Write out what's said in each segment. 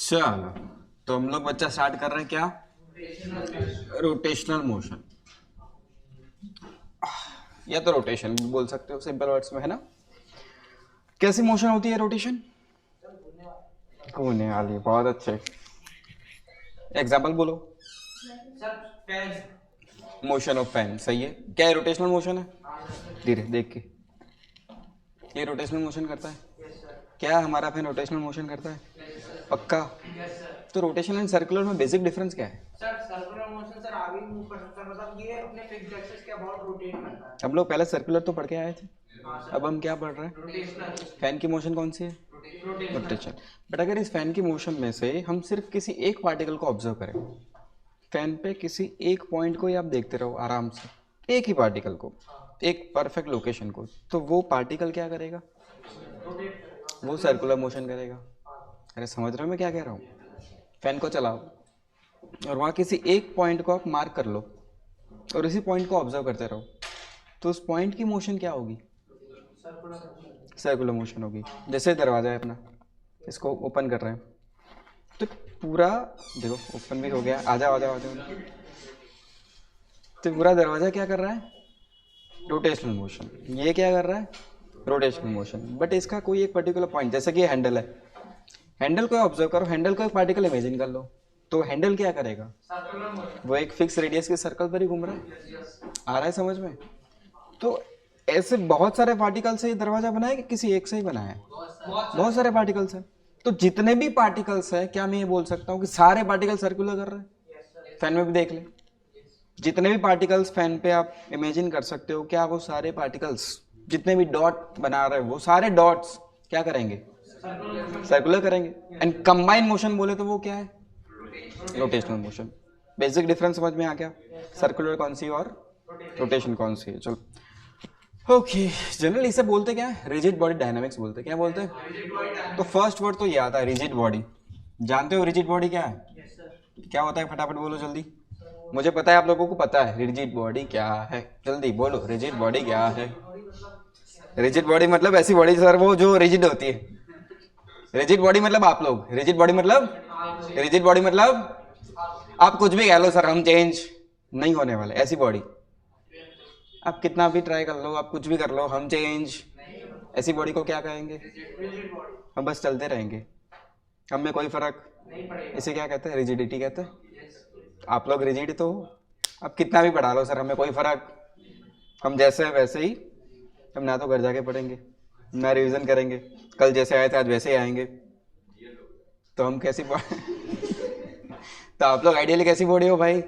चलो, तो हम लोग बच्चा स्टार्ट कर रहे हैं क्या? रोटेशनल मोशन, या तो रोटेशन भी बोल सकते हो सिंपल वर्ड्स में, है ना? कैसी मोशन होती है रोटेशन? घूमने वाली। बहुत अच्छे, एग्जाम्पल बोलो। मोशन ऑफ फैन, सही है। क्या है रोटेशनल मोशन है? धीरे देख के, ये रोटेशनल मोशन करता है क्या? हमारा फैन रोटेशनल मोशन करता है? पक्का? तो रोटेशन एंड सर्कुलर में बेसिक डिफरेंस क्या है? सर सर्कुलर मोशन सर आगे मूव कर सकता है, मतलब ये अपने फिक्स्ड एक्सिस के अबाउट रोटेट करता है। हम लोग पहले सर्कुलर तो पढ़ के आए थे, हाँ सर। अब हम क्या पढ़ रहे हैं? रोटेशनल। फैन की मोशन कौन सी है? रोटेशन। बट अगर इस फैन की मोशन में से हम सिर्फ किसी एक पार्टिकल को ऑब्जर्व करें, फैन पे किसी एक पॉइंट को ही आप देखते रहो आराम से, एक ही पार्टिकल को, एक परफेक्ट लोकेशन को, तो वो पार्टिकल क्या करेगा? वो सर्कुलर मोशन करेगा। अरे समझ रहे हो मैं क्या कह रहा हूँ? फैन को चलाओ और वहाँ किसी एक पॉइंट को आप मार्क कर लो और उसी पॉइंट को ऑब्जर्व करते रहो, तो उस पॉइंट की मोशन क्या होगी? सर्कुलर मोशन होगी। जैसे दरवाजा है अपना, इसको ओपन कर रहे हैं तो पूरा देखो ओपन भी हो गया, आ जाओ आ जाओ आ जाओ, तो पूरा दरवाजा क्या कर रहा है? Rotational motion. ये क्या कर रहा है? Rotational motion. बट इसका कोई एक पर्टिकुलर पॉइंट, जैसे कि हैंडल है, हैंडल को ऑब्जर्व करो, हैंडल को एक पार्टिकल इमेजिन कर लो, तो हैंडल क्या करेगा? वो एक फिक्स रेडियस के सर्कल पर ही घूम रहा है। आ रहा है समझ में? तो ऐसे बहुत सारे पार्टिकल से ये दरवाजा बना है कि किसी एक से ही बना है? बहुत सारे पार्टिकल्स हैं। तो जितने भी पार्टिकल्स हैं, क्या मैं ये बोल सकता हूँ कि सारे पार्टिकल सर्कुलर कर रहे हैं? फैन में भी देख ले, जितने भी पार्टिकल्स फैन पे आप इमेजिन कर सकते हो, क्या वो सारे पार्टिकल्स जितने भी डॉट बना रहे हो, वो सारे डॉट्स क्या करेंगे? सर्कुलर करेंगे। एंड कंबाइन मोशन बोले तो वो क्या है? Rotational motion. बेसिक डिफरेंस समझ में आ गया? सर्कुलर कौन सी और रोटेशन कौन सी है? चलो ओके। जनरली इसे बोलते क्या है? रिजिड बॉडी डायनामिक्स बोलते हैं। क्या बोलते हैं? तो फर्स्ट वर्ड तो ये आता है रिजिड बॉडी। जानते हो रिजिड बॉडी क्या है? क्या होता है? फटाफट बोलो जल्दी। मुझे पता है आप लोगों को पता है रिजिड बॉडी क्या है, जल्दी बोलो रिजिड बॉडी क्या है? रिजिड बॉडी मतलब ऐसी बॉडी सर वो जो रिजिड होती है। रिजिड बॉडी मतलब आप लोग, रिजिड बॉडी मतलब, रिजिड बॉडी मतलब आप कुछ भी कह लो सर, हम चेंज नहीं होने वाले, ऐसी बॉडी। आप कितना भी ट्राई कर लो, आप कुछ भी कर लो, हम चेंज, ऐसी बॉडी को क्या कहेंगे? हम बस चलते रहेंगे, हम में कोई फर्क, इसे क्या कहते हैं? रिजिडिटी कहते हैं। आप लोग रिजिड तो हो, आप कितना भी पढ़ा लो सर, हमें कोई फर्क, हम जैसे है वैसे ही, हम ना तो घर जाके पढ़ेंगे ना रिवीजन करेंगे, कल जैसे आए थे आज वैसे ही आएंगे, तो हम कैसी तो आप लोग आइडियली कैसी बॉडी हो भाई?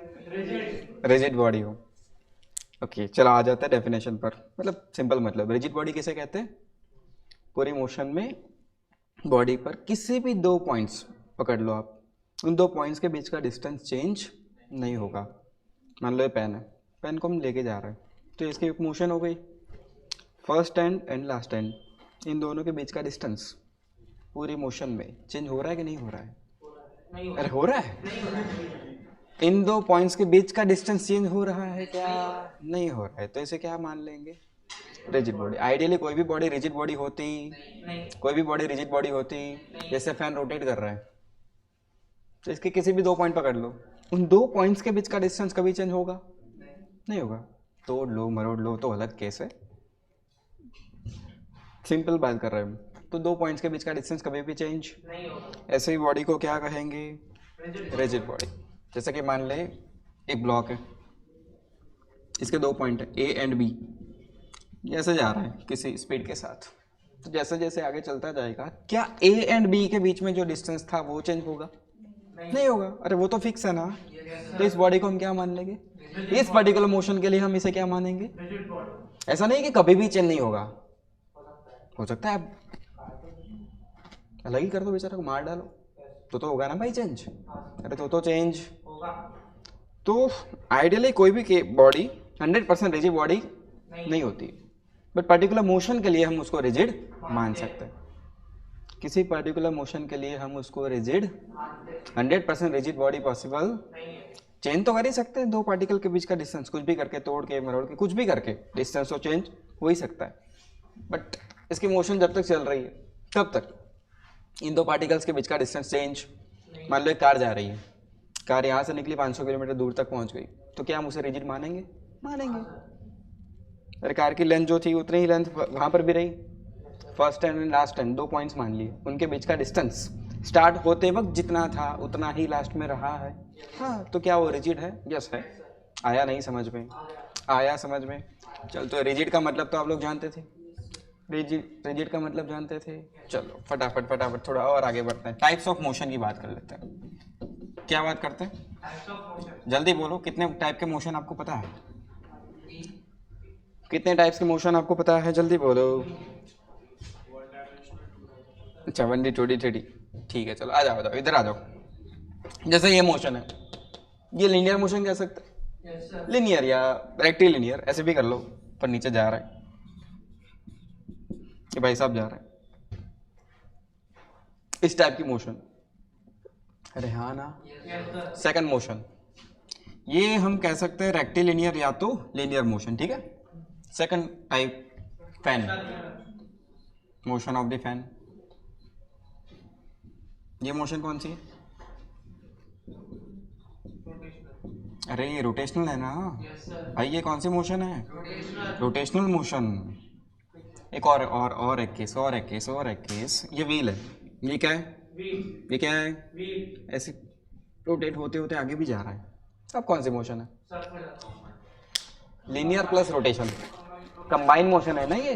रिजिड बॉडी हो। ओके चलो आ जाता है डेफिनेशन पर। मतलब सिंपल मतलब रिजिड बॉडी किसे कहते हैं? पूरी मोशन में बॉडी पर किसी भी दो पॉइंट्स पकड़ लो आप, उन दो पॉइंट्स के बीच का डिस्टेंस चेंज नहीं होगा। मान लो ये पेन है, पेन को हम लेके जा रहे हैं, तो इसकी एक मोशन हो गई, फर्स्ट एंड लास्ट एंड, इन दोनों के बीच का डिस्टेंस पूरी मोशन में चेंज हो रहा है कि नहीं हो रहा है? अरे हो रहा है। इन दो पॉइंट्स के बीच का डिस्टेंस चेंज हो रहा है क्या? नहीं हो रहा है, तो इसे क्या मान लेंगे? Rigid body. आइडियली कोई भी बॉडी रिजिड बॉडी होती, कोई भी बॉडी रिजिड बॉडी होती, जैसे फैन रोटेट कर रहा है, तो इसके किसी भी दो पॉइंट पकड़ लो, उन दो पॉइंट्स के बीच का डिस्टेंस कभी चेंज होगा? नहीं होगा। तोड़ लो मरोड़ लो तो अलग केस है, सिंपल बात कर रहे हैं। तो दो पॉइंट्स के बीच का डिस्टेंस कभी भी चेंज नहीं होगा। ऐसे ही बॉडी को क्या कहेंगे? Rigid body. जैसे कि मान ले एक ब्लॉक है, इसके दो पॉइंट है ए एंड बी, ऐसे जा रहा है किसी स्पीड के साथ, तो जैसे जैसे आगे चलता जाएगा, क्या ए एंड बी के बीच में जो डिस्टेंस था वो चेंज होगा? नहीं होगा। अरे वो तो फिक्स है ना। तो इस बॉडी को हम क्या मान लेंगे? इस पर्टिकुलर मोशन के लिए हम इसे क्या मानेंगे? ऐसा नहीं कि कभी भी चेंज नहीं होगा, हो सकता है अलग ही कर दो, बेचारा को मार डालो, तो होगा ना भाई चेंज। अरे तो चेंज होगा। तो आइडियली कोई भी बॉडी 100% रिजिड बॉडी नहीं होती, बट पर्टिकुलर मोशन के लिए हम उसको रिजिड मान सकते हैं। किसी पर्टिकुलर मोशन के लिए हम उसको rigid, 100% rigid body possible change तो कर ही सकते हैं, दो पार्टिकल के बीच का डिस्टेंस कुछ भी करके, तोड़ के मरोड़ के कुछ भी करके डिस्टेंस तो चेंज हो ही सकता है, बट इसकी मोशन जब तक चल रही है तब तक इन दो पार्टिकल्स के बीच का डिस्टेंस चेंज मान लो एक कार जा रही है, कार यहाँ से निकली 500 किलोमीटर दूर तक पहुँच गई, तो क्या हम उसे रिजिड मानेंगे? मानेंगे। अरे कार की लेंथ जो थी उतनी ही लेंथ वहाँ पर भी रही, first and last and 2 points मान लिए, उनके बीच का डिस्टेंस स्टार्ट होते वक्त जितना था उतना ही लास्ट में रहा है। हाँ, तो क्या वो रिजिड है? यस है। आया नहीं समझ में? आया समझ में? चल, तो रिजिड का मतलब तो आप लोग जानते थे, रिजिड का मतलब जानते थे। चलो फटाफट फटाफट थोड़ा और आगे बढ़ते हैं, टाइप्स ऑफ मोशन की बात कर लेते हैं। क्या बात करते हैं? जल्दी बोलो, कितने टाइप के मोशन आपको पता है? कितने टाइप्स के मोशन आपको पता है? जल्दी बोलो। अच्छा, 1D 2D 3D, ठीक है। चलो आ जाओ इधर आ जाओ। जैसे ये मोशन है, ये लीनियर मोशन कह सकते हैं, लीनियर या रेक्टी लीनियर, ऐसे भी कर लो, पर नीचे जा रहा है, ये भाई साहब जा रहे हैं, इस टाइप की मोशन। अरे हाँ ना। सेकंड मोशन, ये हम कह सकते हैं रेक्टी लीनियर या तो लीनियर मोशन, ठीक है। Second type, fan, motion of the fan. ये मोशन कौन सी है? अरे ये रोटेशनल है ना भाई, ये कौन सी मोशन है? Rotational motion. एक और एक केस, और एक केस, और एक केस, ये व्हील है, ये क्या है? ये क्या है? ऐसे रोटेट होते होते आगे भी जा रहा है। अब कौन सी मोशन है? Linear plus rotation, combine motion है ना ये।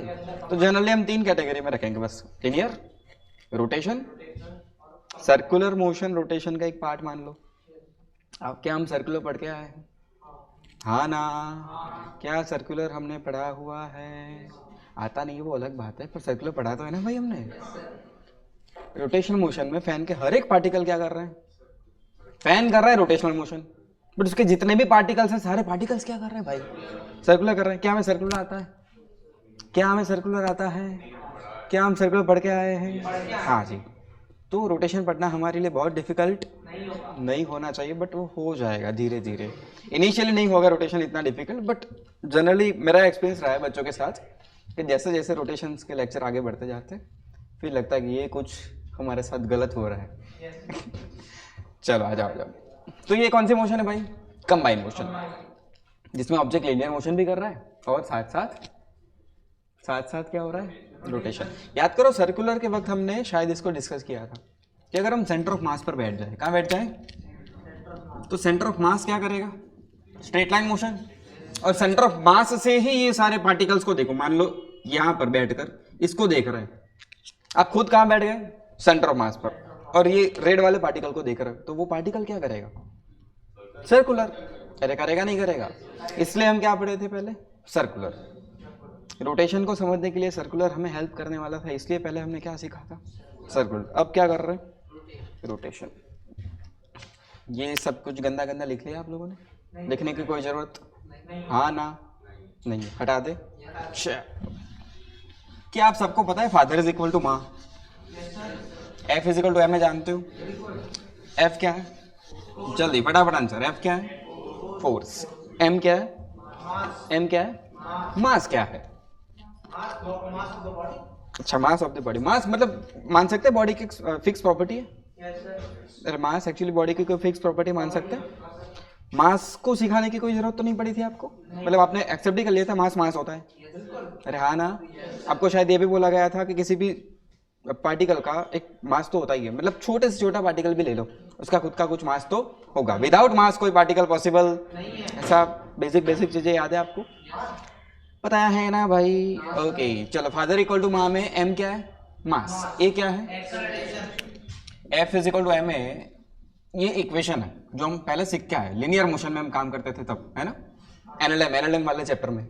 तो जनरली हम 3 कैटेगरी में रखेंगे बस, linear, rotation, circular motion rotation का एक पार्ट मान लो। अब क्या हम सर्कुलर पढ़ के आए हैं? हाँ ना। क्या सर्कुलर हमने पढ़ा हुआ है? आता नहीं है वो अलग बात है, पर सर्कुलर पढ़ा तो है ना भाई हमने। रोटेशनल मोशन में फैन के हर एक पार्टिकल क्या कर रहे हैं? फैन कर रहा है रोटेशनल मोशन, बट उसके जितने भी पार्टिकल्स हैं सारे पार्टिकल्स क्या कर रहे हैं भाई? सर्कुलर कर रहे हैं। क्या हमें सर्कुलर आता है? क्या हमें सर्कुलर आता है? क्या हम सर्कुलर पढ़ के आए हैं? हाँ जी। तो रोटेशन पढ़ना हमारे लिए बहुत डिफिकल्ट नहीं होना चाहिए, बट वो हो जाएगा धीरे धीरे। इनिशियली नहीं होगा रोटेशन इतना डिफिकल्ट, बट जनरली मेरा एक्सपीरियंस रहा है बच्चों के साथ कि जैसे जैसे रोटेशन के लेक्चर आगे बढ़ते जाते हैं फिर लगता है कि ये कुछ हमारे साथ गलत हो रहा है। चलो आ जाओ। तो ये कौन सी मोशन है भाई? कंबाइन मोशन, जिसमें ऑब्जेक्ट लीनियर मोशन भी कर रहा है और साथ साथ क्या हो रहा है? रोटेशन। याद करो सर्कुलर के वक्त हमने शायद इसको डिस्कस किया था कि अगर हम सेंटर ऑफ मास पर बैठ जाए, कहाँ बैठ जाए? तो सेंटर ऑफ मास क्या करेगा? Straight line motion. और सेंटर ऑफ मास से ही ये सारे पार्टिकल्स को देखो, मान लो यहां पर बैठकर इसको देख रहे हैं, आप खुद कहां बैठ गए? सेंटर ऑफ मास पर, और ये रेड वाले पार्टिकल को देख रहे हो, तो वो पार्टिकल क्या करेगा? सर्कुलर। अरे करेगा नहीं करेगा? इसलिए हम क्या पढ़े थे पहले? सर्कुलर। रोटेशन को समझने के लिए सर्कुलर हमें हेल्प करने वाला था, इसलिए पहले हमने क्या सीखा था? सर्कुलर। अब क्या कर रहे हैं? रोटेशन। ये सब कुछ गंदा गंदा लिख लिया आप लोगों ने? लिखने की कोई जरूरत? हाँ ना? नहीं, हटा दे। क्या आप सबको पता है फादर इज इक्वल टू माँ? F is equal to M जानते हो? एफ क्या है? जल्दी फटाफट आंसर। एफ क्या है? फोर्स। एम क्या है? एम क्या है? मास क्या है? अच्छा, मास ऑफ द बॉडी। मास मतलब मान सकते हैं बॉडी की फिक्स प्रॉपर्टी है। अरे मास एक्चुअली बॉडी की कोई फिक्स प्रॉपर्टी मान सकते हैं। मास को सिखाने की कोई जरूरत तो नहीं पड़ी थी आपको, मतलब आपने एक्सेप्ट ही कर लिया था मास मास होता है। अरे हाँ ना। आपको शायद ये भी बोला गया था कि किसी भी पार्टिकल का एक मास तो होता ही है, मतलब छोटे से छोटा पार्टिकल भी ले लो उसका खुद का कुछ मास तो होगा। विदाउट मास कोई पार्टिकल पॉसिबल, ऐसा बेसिक चीजें याद है आपको? पता है ना भाई? ओके चलो, फादर इक्वल टू माँ में एम क्या है? मास। ए क्या है? F is equal to M है। ये इक्वेशन है जो हम पहले सीख के आए, लीनियर मोशन में हम काम करते थे तब, है ना? एनएलएम वाले चैप्टर में।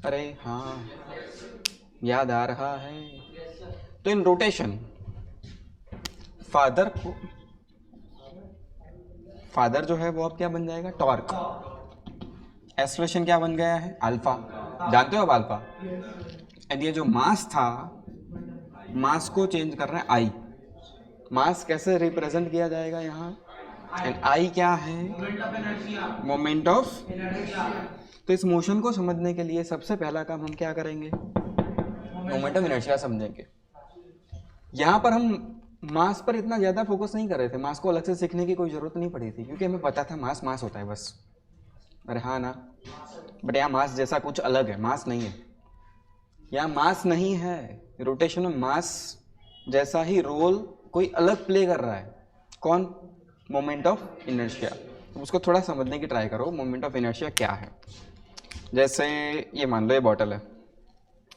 अरे हाँ, याद आ रहा है। तो इन रोटेशन फादर जो है वो अब क्या बन जाएगा? टॉर्क। एक्सेलरेशन क्या बन गया है? अल्फा। जानते हो अब अल्फा? एंड ये जो मास था, मास को चेंज कर रहे हैं आई। मास कैसे रिप्रेजेंट किया जाएगा यहाँ? एंड आई क्या है? Moment of. तो इस मोशन को समझने के लिए सबसे पहला काम हम क्या करेंगे? मोमेंट ऑफ इनर्शिया समझेंगे। यहाँ पर हम मास पर इतना ज़्यादा फोकस नहीं कर रहे थे, मास को अलग से सीखने की कोई ज़रूरत नहीं पड़ी थी क्योंकि हमें पता था मास मास होता है बस। अरे हाँ ना, बट यहाँ मास जैसा कुछ अलग है, मास नहीं है, यहाँ मास नहीं है। रोटेशन में मास जैसा ही रोल कोई अलग प्ले कर रहा है। कौन? Moment of inertia. तो उसको थोड़ा समझने की ट्राई करो, मोमेंट ऑफ इनर्शिया क्या है। जैसे ये मान लो ये बॉटल है,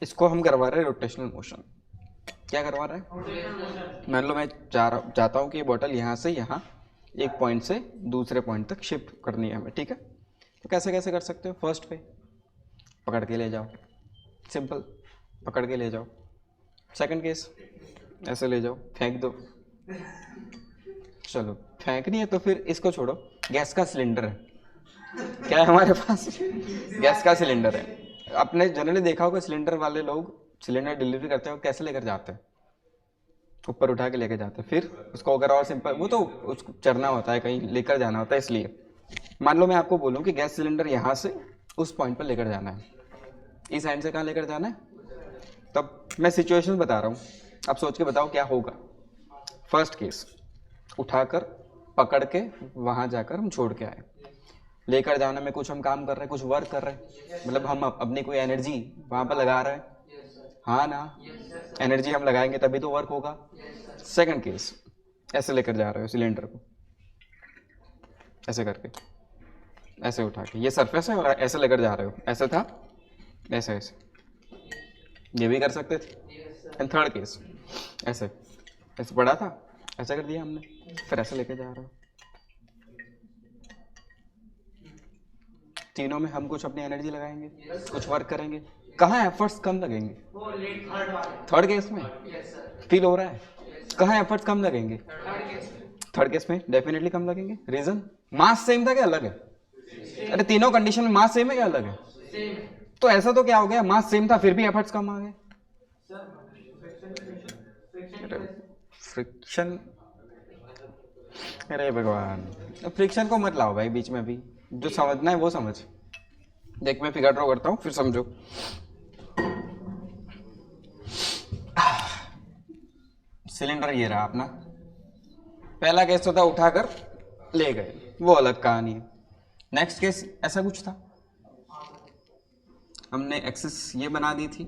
इसको हम करवा रहे हैं रोटेशनल मोशन। क्या करवा रहे हैं? मान लो मैं चाहता हूँ कि ये बॉटल यहाँ से यहाँ एक पॉइंट से दूसरे पॉइंट तक शिफ्ट करनी है हमें, ठीक है। तो कैसे कैसे कर सकते हो? फर्स्ट पे पकड़ के ले जाओ, सिंपल, पकड़ के ले जाओ। सेकंड केस, ऐसे ले जाओ, फेंक दो। चलो फेंकनी है तो फिर इसको छोड़ो, गैस का सिलेंडर है, क्या है हमारे पास? गैस का सिलेंडर है। आपने जनरली देखा होगा सिलेंडर वाले लोग सिलेंडर डिलीवरी करते हो कैसे लेकर जाते हैं? ऊपर उठा के लेकर जाते हैं, फिर उसको अगर और सिंपल, वो तो उसको चढ़ना होता है, कहीं लेकर जाना होता है। इसलिए मान लो मैं आपको बोलूँ कि गैस सिलेंडर यहाँ से उस पॉइंट पर लेकर जाना है, इस एंड से कहाँ लेकर जाना है, तब मैं सिचुएशन बता रहा हूँ, आप सोच के बताओ क्या होगा। फर्स्ट केस, उठाकर पकड़ के वहाँ जाकर हम छोड़ के आए, लेकर जाने में कुछ हम काम कर रहे हैं, कुछ वर्क कर रहे हैं, मतलब हम अपनी कोई एनर्जी वहाँ पर लगा रहे हैं। हाँ ना, एनर्जी हम लगाएंगे तभी तो वर्क होगा। सेकंड केस, ऐसे लेकर जा रहे हो सिलेंडर को, ऐसे करके, ऐसे उठा के, ये सरफेस है और ऐसे लेकर जा रहे हो, ऐसे था, ऐसे ऐसे, ये भी कर सकते थे। एंड थर्ड केस, ऐसे ऐसे पड़ा था, ऐसा कर दिया हमने, फिर ऐसे लेके जा रहे हो। तीनों में हम कुछ अपनी एनर्जी लगाएंगे, कुछ वर्क करेंगे। कहाँ एफर्ट्स कम लगेंगे? थर्ड केस में फील हो रहा है, कहाँ एफर्ट्स कम लगेंगे? थर्ड केस में डेफिनेटली कम लगेंगे। रीजन, मास सेम था क्या अलग है? अरे तीनों कंडीशन में मास सेम है क्या अलग है? तो ऐसा तो क्या हो गया, मास सेम था फिर भी एफर्ट्स कम आ गए। फ्रिक्शन, अरे भगवान, फ्रिक्शन को मत लाओ भाई बीच में, भी जो समझना है वो समझ। देख मैं फिगर ड्रॉ करता हूँ फिर समझो। सिलेंडर ये रहा अपना, पहला केस तो था उठाकर ले गए, वो अलग कहानी है। नेक्स्ट केस ऐसा कुछ था, हमने एक्सेस ये बना दी थी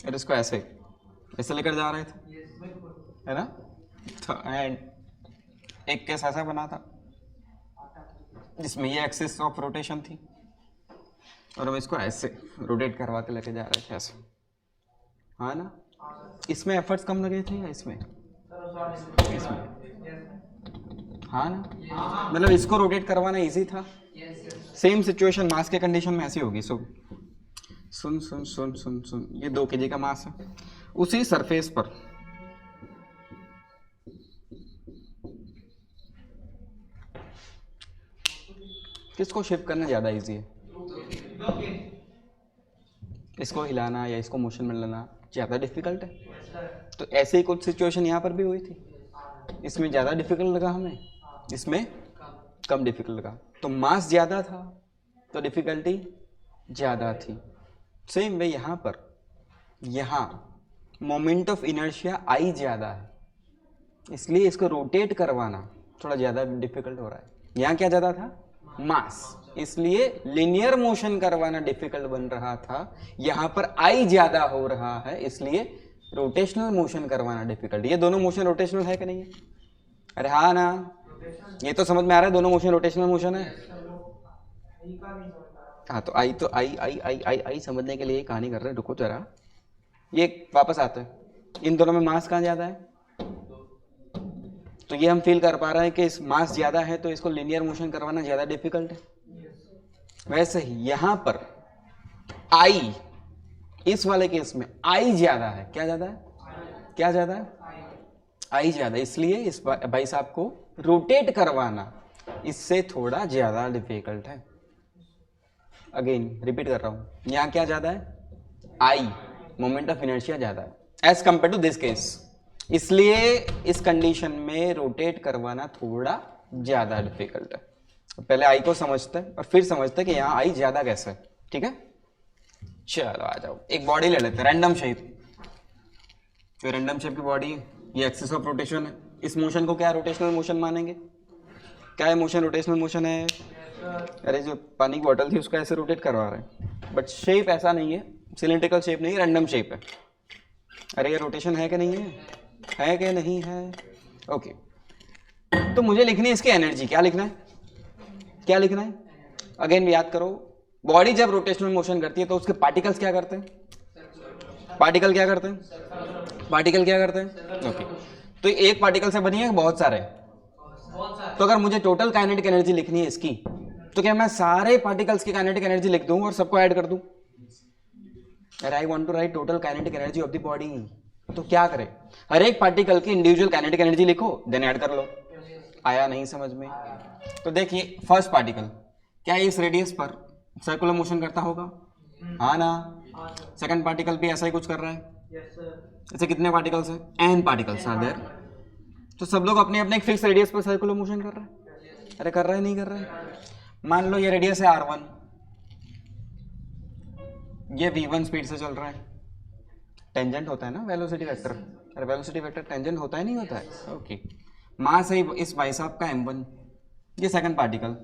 और इसको ऐसे ऐसे लेकर जा रहे थे, है ना। तो एंड एक केस ऐसा बना था जिसमें ये एक्सिस ऑफ रोटेशन थी और हम इसको ऐसे रोटेट करवा के लेके जा रहे थे ऐसे, हाँ ना। इसमें एफर्ट्स कम लगे थे या इसमें? इसमें, हाँ ना, मतलब इसको रोटेट करवाना इजी था। सेम सिचुएशन मास के कंडीशन में ऐसी होगी। सो सुन सुन सुन सुन सुन, ये 2 kg का मास है, उसी सरफेस पर किसको शिफ्ट करना ज़्यादा इजी है? इसको हिलाना या इसको मोशन में लाना ज़्यादा डिफिकल्ट है। तो ऐसे ही कुछ सिचुएशन यहाँ पर भी हुई थी, इसमें ज़्यादा डिफिकल्ट लगा हमें, इसमें कम डिफिकल्ट लगा। तो मास ज़्यादा था तो डिफिकल्टी ज़्यादा थी। सेम वे यहाँ पर, यहाँ मोमेंट ऑफ इनर्शिया आई ज़्यादा है, इसलिए इसको रोटेट करवाना थोड़ा ज़्यादा डिफिकल्ट हो रहा है। यहाँ क्या ज़्यादा था? मास, इसलिए लिनियर मोशन करवाना डिफिकल्ट बन रहा था। यहाँ पर आई ज़्यादा हो रहा है, इसलिए रोटेशनल मोशन करवाना डिफिकल्ट। ये दोनों मोशन रोटेशनल है कि नहीं है? अरे हाँ ना, ये तो समझ में आ रहा है दोनों मोशन रोटेशनल मोशन है। हाँ तो आई आई समझने के लिए कहानी कर रहे हैं, रुको जरा, ये वापस आते हैं। इन दोनों में मास कहाँ ज़्यादा है? तो ये हम फील कर पा रहे हैं कि इस मास ज़्यादा है तो इसको लिनियर मोशन करवाना ज़्यादा डिफिकल्ट है। वैसे ही यहाँ पर आई, इस वाले केस में आई ज़्यादा है। क्या ज़्यादा है? क्या ज़्यादा है? आई ज़्यादा, इसलिए इस भाई साहब को रोटेट करवाना इससे थोड़ा ज़्यादा डिफिकल्ट है। अगेन रिपीट कर रहा हूँ, यहाँ क्या ज़्यादा है? आई, मोमेंट ऑफ इनर्शिया ज़्यादा है as compare to this case, इसलिए इस कंडीशन में रोटेट करवाना थोड़ा ज़्यादा डिफिकल्ट है। पहले आई को समझते हैं और फिर समझते हैं कि यहाँ आई ज़्यादा कैसे है। ठीक है, चलो आ जाओ। एक बॉडी ले लेते हैं, रैंडम शेप। तो रैंडम शेप की बॉडी ये एक्सिस ऑफ रोटेशन है, इस मोशन को क्या रोटेशनल मोशन मानेंगे? क्या है मोशन? रोटेशनल मोशन है। अरे जो पानी की बॉटल थी उसको ऐसे रोटेट करवा रहे हैं, बट शेप ऐसा नहीं है, सिलेंड्रिकल शेप नहीं है, रैंडम शेप है। अरे ये रोटेशन है कि नहीं है? है कि नहीं है? ओके, तो मुझे लिखनी है इसकी एनर्जी। क्या लिखना है? क्या लिखना है? अगेन याद करो, बॉडी जब रोटेशनल मोशन करती है तो उसके पार्टिकल्स क्या करते हैं? पार्टिकल क्या करते हैं? पार्टिकल क्या करते हैं? ओके, तो एक पार्टिकल से बनी है बहुत सारे, तो अगर मुझे टोटल काइनेटिक एनर्जी लिखनी है इसकी, तो क्या मैं सारे पार्टिकल्स की काइनेटिक एनर्जी लिख दूं और सबको ऐड कर दूं? अरे I want to write total kinetic energy of the body, तो क्या करें? हर एक पार्टिकल की इंडिविजुअल काइनेटिक एनर्जी लिखो, देन ऐड कर लो। आया नहीं समझ में? तो देखिए, फर्स्ट पार्टिकल क्या इस रेडियस पर सर्कुलर मोशन करता होगा? हाँ ना? सेकंड पार्टिकल भी ऐसा ही कुछ कर रहा है। ऐसे कितने पार्टिकल्स हैं? n particles are there. तो सब लोग अपने अपने एक फिक्स रेडियस पर सर्कुलर मोशन कर रहे हैं। अरे कर रहे हैं, नहीं कर रहे हैं? मान लो ये रेडियस है r1, ये v1 स्पीड से चल रहा है। टेंजेंट होता है ना वेलोसिटी वेक्टर। अरे वेलोसिटी वेक्टर टेंजेंट होता है, नहीं होता है? ओके, मास है इस भाई साहब का m1, ये second particle,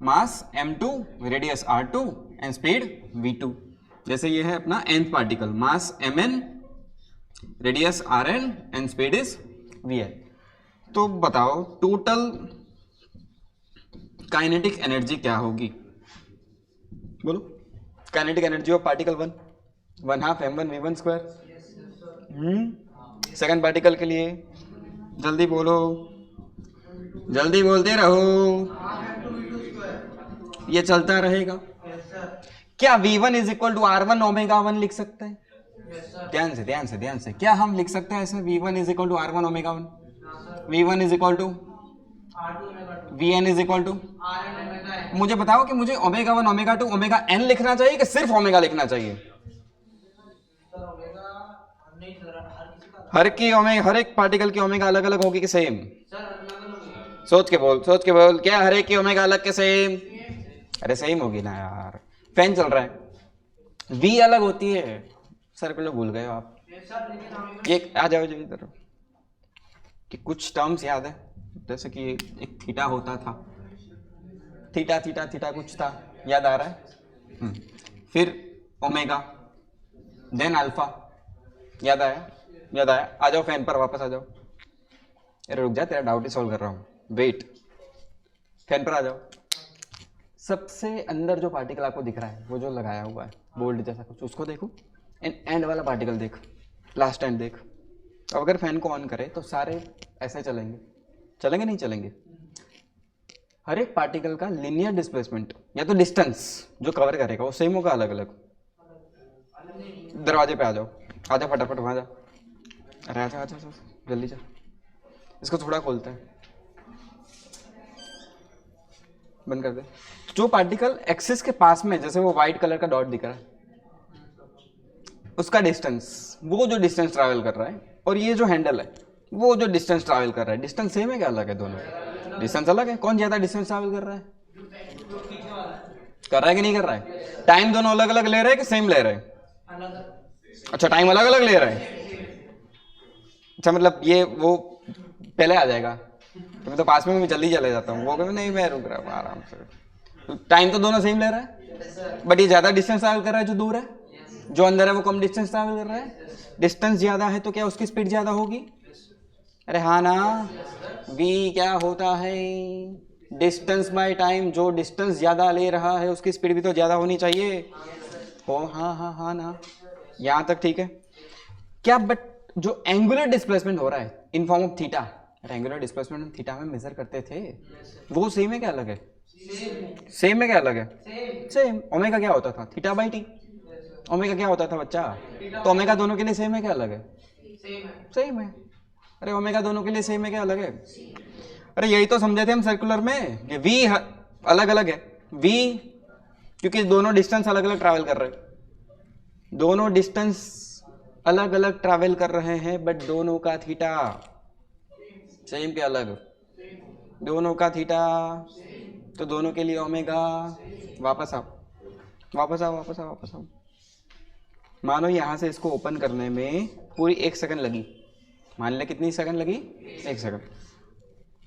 mass m2, radius r2 and speed v2। जैसे ये है अपना nth particle, mass mn, radius rn and speed is vn। तो बताओ टोटल काइनेटिक एनर्जी क्या होगी? बोलो, kinetic energy of particle 1, 1/2 m1 v1 square. Second particle के लिए जल्दी बोलो, जल्दी बोलते रहो, ये चलता रहेगा। क्या v1 is equal to r1 omega 1 लिख सकते हैं? ध्यान से ध्यान से ध्यान से, क्या हम लिख सकते हैं ऐसे? v1 is equal to r1 omega 1, v1 is equal to vn is equal to. मुझे बताओ कि मुझे ओमेगा 1 ओमेगा 2 ओमेगा n लिखना चाहिए कि सिर्फ ओमेगा लिखना चाहिए? हर की ओमेगा, हर एक पार्टिकल की ओमेगा अलग अलग होगी कि सेम? सोच के बोल, सोच के बोल, क्या हर एक की ओमेगा अलग के सेम? अरे सेम होगी ना यार। फैन चल रहा है, v अलग होती है। सर को लोग भूल गए हो आप। ये आ जाओ जो इधर, कि कुछ टर्म्स याद है, जैसे कि एक थीटा होता था, थीटा थीटा थीटा कुछ था, याद आ रहा है? फिर ओमेगा, देन अल्फा, याद आया? याद आया? आ जाओ फैन पर, वापस आ जाओ। अरे रुक जा, तेरा डाउट ही सॉल्व कर रहा हूँ, वेट। फैन पर आ जाओ। सबसे अंदर जो पार्टिकल आपको दिख रहा है, वो जो लगाया हुआ है बोल्ड जैसा कुछ, उसको देखो। एंड वाला पार्टिकल देख, लास्ट एंड देख। अब अगर फैन को ऑन करे तो सारे ऐसे चलेंगे, चलेंगे नहीं चलेंगे? हर एक पार्टिकल का लिनियर डिस्प्लेसमेंट या तो डिस्टेंस जो कवर करेगा वो सेम होगा, अलग अलग? दरवाजे पे आ जाओ, आ जाओ फटाफट वहाँ जा। अरे आजा आजा जल्दी जा, इसको थोड़ा खोलते हैं, बंद कर दे। जो पार्टिकल एक्सिस के पास में, जैसे वो व्हाइट कलर का डॉट दिख रहा है, उसका डिस्टेंस, वो जो डिस्टेंस ट्रैवल कर रहा है, और ये जो हैंडल है वो जो डिस्टेंस ट्रैवल कर रहा है, डिस्टेंस सेम है क्या अलग है? दोनों डिस्टेंस अलग है। कौन ज्यादा डिस्टेंस ट्रैवल कर रहा है? कर रहा है कि नहीं कर रहा है? टाइम दोनों अलग अलग ले रहे हैं कि सेम ले रहे हैं? अच्छा, टाइम अलग अलग ले रहे हैं। अच्छा, मतलब ये वो पहले आ जाएगा तो मैं तो पास में मैं जल्दी चले जाता हूँ, वो कहते नहीं मैं रुक रहा हूँ आराम से। टाइम तो दोनों सेम ले रहा है, बट ये ज्यादा डिस्टेंस ट्रैवल कर रहा है जो दूर है, जो अंदर है वो कम डिस्टेंस ट्रैवल कर रहा है। डिस्टेंस ज्यादा है तो क्या उसकी स्पीड ज्यादा होगी? अरे हाँ ना, v क्या होता है? Distance by time. जो डिस्टेंस ज्यादा ले रहा है उसकी स्पीड भी तो ज्यादा होनी चाहिए। हो हाँ हाँ हाँ ना, यहाँ तक ठीक है क्या? बट जो एंगुलर डिस्प्लेसमेंट हो रहा है in form of theta, angular displacement हम थीटा में मेजर करते थे, वो सेम है क्या अलग है? सेम है क्या अलग है? सेम। ओमेगा क्या होता था? Theta by T. ओमेगा क्या होता था बच्चा? तो ओमेगा दोनों के लिए सेम है क्या अलग है? सेम है। अरे ओमेगा दोनों के लिए सेम है क्या अलग है? अरे यही तो समझे थे हम सर्कुलर में कि v अलग अलग है। v क्योंकि दोनों डिस्टेंस अलग अलग ट्रैवल कर रहे हैं, दोनों डिस्टेंस अलग अलग ट्रैवल कर रहे हैं, बट दोनों का थीटा सेम क्या अलग? दोनों का थीटा, तो दोनों के लिए ओमेगा। वापस आओ वापस आओ वापस आओ वापस आओ। मानो यहां से इसको ओपन करने में पूरी 1 सेकंड लगी, मान ले कितनी सेकंड लगी, 1 सेकंड।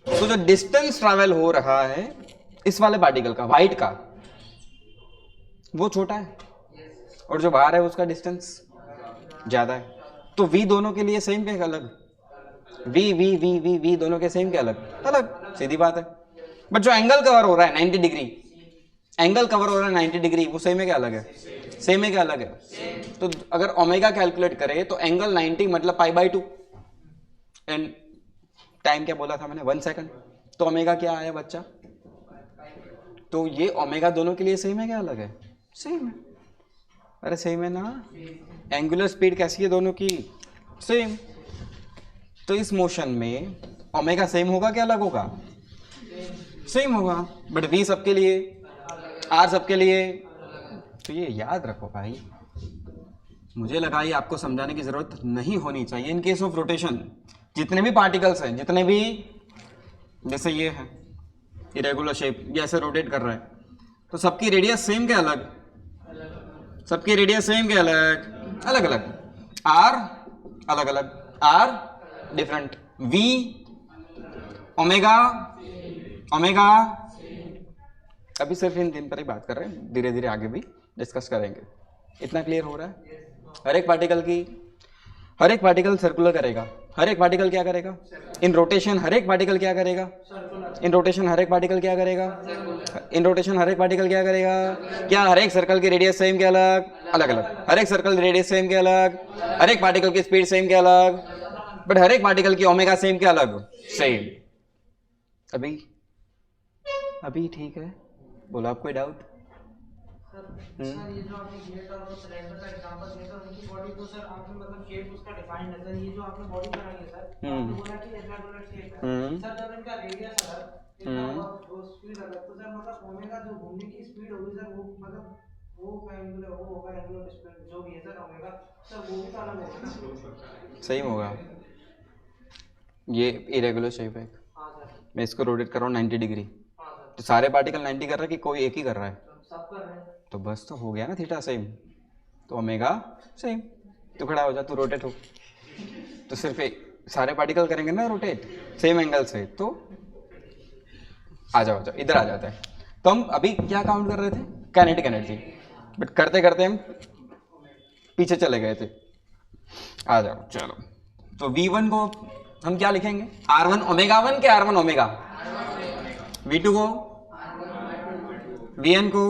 तो जो डिस्टेंस ट्रैवल हो रहा है इस वाले पार्टिकल का, व्हाइट का, वो छोटा है और जो बाहर है उसका डिस्टेंस ज्यादा है। तो v दोनों के लिए सेम क्या अलग, v दोनों के सेम क्या अलग अलग, सीधी बात है। बट जो एंगल कवर हो रहा है 90 डिग्री, एंगल कवर हो रहा है 90 डिग्री, वो सेम है क्या अलग है, सेम है क्या अलग है। तो अगर ओमेगा कैलकुलेट करें तो एंगल 90 मतलब π/2 एंड टाइम क्या बोला था मैंने, 1 सेकंड। तो ओमेगा क्या आया बच्चा, तो ये ओमेगा दोनों के लिए सेम है क्या अलग है, सेम है। अरे सेम है ना, एंगुलर स्पीड कैसी है दोनों की, सेम। तो इस मोशन में ओमेगा सेम होगा क्या अलग होगा, सेम होगा। बट v सबके लिए, r सबके लिए। तो ये याद रखो भाई, मुझे लगा ये आपको समझाने की जरूरत नहीं होनी चाहिए। इन केस ऑफ रोटेशन जितने भी पार्टिकल्स हैं, जितने भी, जैसे ये है इरेगुलर शेप, ये ऐसे रोटेट कर रहा है, तो सबकी रेडियस सेम क्या अलग, सबकी रेडियस सेम क्या अलग अलग अलग, r अलग अलग, r different, v omega omega. अभी सिर्फ इन दिन पर ही बात कर रहे हैं, धीरे धीरे आगे भी डिस्कस करेंगे। इतना क्लियर हो रहा है। हर एक पार्टिकल सर्कुलर करेगा, हर एक पार्टिकल क्या करेगा इन रोटेशन, हर एक पार्टिकल क्या करेगा इन रोटेशन, हर एक पार्टिकल क्या करेगा इन रोटेशन, हर एक पार्टिकल क्या करेगा, क्या हर एक सर्कल की रेडियस सेम के अलग अलग अलग, हर एक सर्कल की रेडियस सेम के अलग, हर एक पार्टिकल की स्पीड सेम के अलग, बट हर एक पार्टिकल की ओमेगा सेम के अलग, सेम। अभी ठीक है, बोलो आप कोई डाउट। सर ये जो आपने गेट और सिलेंडर का एग्जांपल दिया था, उनकी बॉडी तो सर आपने मतलब शेप उसका डिफाइन है सर। ये जो आपने बॉडी बनाई है सर, आपने बोला कि इरेगुलर शेप है सर। जब इनका रेडियस अलग, इनका वो स्पीड अलग, तो सर मतलब ओमेगा जो घूमने की स्पीड होगी सर, वो मतलब वो एंगुलर, वो होगा एंगुलर स्पीड जो भी है सर ओमेगा, सर वो भी तो अलग होगा ना, सेम होगा। ये इरेगुलर शेप है, हां सर। मैं इसको रोटेट कर रहा हूँ 90 डिग्री, हां सर। तो सारे पार्टिकल 90 कर रहा है कि कोई एक ही कर रहा है, सब कर रहे हैं, तो बस तो हो गया ना थीटा सेम, तो ओमेगा सेम। तू खड़ा हो जा, तू रोटेट हो, तो सिर्फ एक सारे पार्टिकल करेंगे ना रोटेट सेम एंगल से, तो आ जाओ इधर आ जाता है। तो हम अभी क्या काउंट कर रहे थे, काइनेटिक एनर्जी, बट करते करते हम पीछे चले गए थे। आ जाओ चलो, तो V1 को हम क्या लिखेंगे, R1 ओमेगा 1 के R1 ओमेगा, V2 को, Vn को,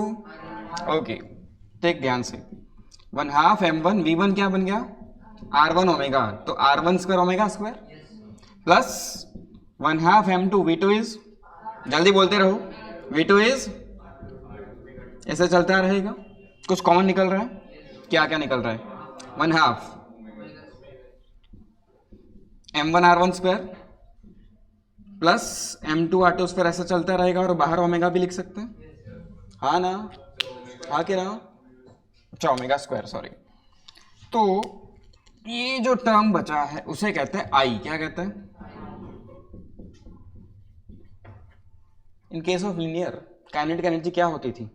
ओके टेक ध्यान से, 1/2 m1 V1 क्या बन गया R1 ओमेगा, तो R1 square omega square plus 1/2 m2 V2 is, जल्दी बोलते रहो, V2 इज, ऐसे चलता रहेगा। कुछ कॉमन निकल रहा है, क्या क्या निकल रहा है, 1/2 m1 R1 square plus m2 R2 square, ऐसा चलता रहेगा, और बाहर ओमेगा भी लिख सकते हैं, हाँ ना, हाँ कि ना, अच्छा ओमेगा स्क्वायर सॉरी। तो ये जो टर्म बचा है उसे कहते हैं आई, क्या कहते हैं, in case of linear kinetic energy क्या होती थी,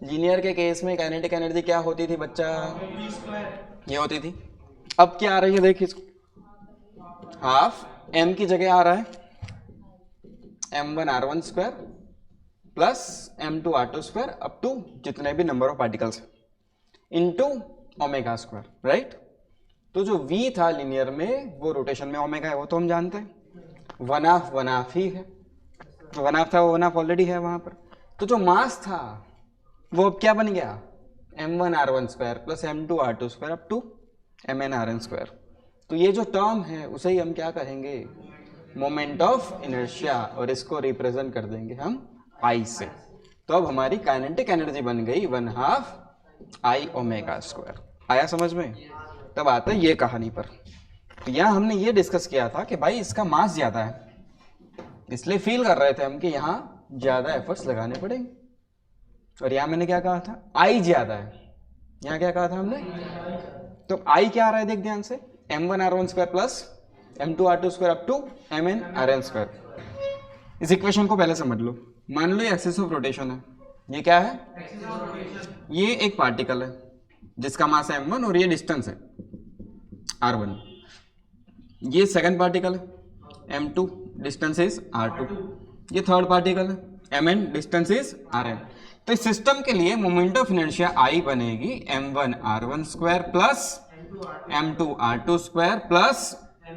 लीनियर के केस में काइनेटिक एनर्जी क्या होती थी बच्चा, ये होती थी। अब क्या आ रही है देख इसको, हाफ m की जगह आ रहा है m1 R1 square plus m2 R2 square up to जितने भी number of particles into omega square, right. तो जो v था लीनियर में वो रोटेशन में ओमेगा है, वो तो हम जानते हैं, 1/2 ही है, तो 1/2 था, वो 1/2 ऑलरेडी है वहां पर। तो जो मास था वो अब क्या बन गया, m1 R1 square plus m2 R2 square up to mn Rn square. तो ये जो टर्म है उसे ही हम क्या कहेंगे, मोमेंट ऑफ इनर्शिया, और इसको रिप्रेजेंट कर देंगे हम I से। तो अब हमारी काइनेटिक एनर्जी बन गई 1/2 I ओमेगा स्क्वायर। आया समझ में। तब आता है ये कहानी पर, तो यहाँ हमने ये डिस्कस किया था कि भाई इसका मास ज्यादा है, इसलिए फील कर रहे थे हम कि यहाँ ज्यादा एफर्ट्स लगाने पड़ेंगे, और यहाँ मैंने क्या कहा था, I ज्यादा है, यहाँ क्या कहा था हमने, तो I क्या आ रहा है देख ध्यान से, m1 R1 square plus m2 R2 square up to mn Rn square. इस इक्वेशन को पहले समझ लो, मान लो ये एक्सिस ऑफ रोटेशन है, ये क्या है, ये एक पार्टिकल है जिसका मास है m1 और ये डिस्टेंस है r1, ये सेकंड पार्टिकल है m2, डिस्टेंस इज r2। ये थर्ड पार्टिकल है mn, डिस्टेंस इज rn। तो इस सिस्टम के लिए मोमेंट ऑफ इनर्शिया I बनेगी m1 r1 square plus m2 r2 square plus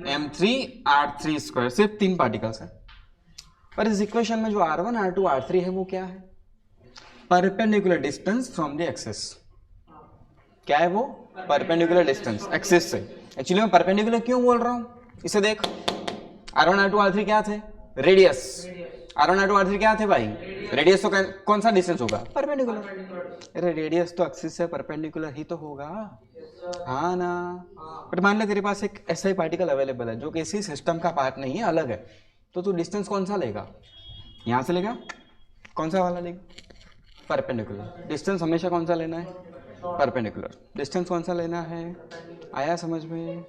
m3 r3 square. सिर्फ 3 पार्टिकल्स हैं। पर इस इक्वेशन में जो r1 r2 r3 है वो क्या है? Perpendicular distance from the axis. क्या है वो? परपेंडिकुलर डिस्टेंस एक्सिस से। एक्चुअली मैं परपेंडिकुलर क्यों बोल रहा हूं? इसे देख, r1 r2 r3 क्या थे? रेडियस। r1 r2 r3 क्या थे भाई? रेडियस। तो कौन सा डिस्टेंस होगा? परपेंडिकुलर। अरे रेडियस तो एक्सिस से परपेंडिकुलर ही तो होगा, हाँ ना। बट मान ले तेरे पास एक ऐसा ही पार्टिकल अवेलेबल है जो किसी सिस्टम का पार्ट नहीं है, अलग है, तो तू डिस्टेंस कौन सा लेगा? यहां से लेगा? कौन सा वाला लेगा? परपेंडिकुलर। डिस्टेंस हमेशा कौन सा लेना है? परपेंडिकुलर। डिस्टेंस कौन सा लेना है? आया समझ में?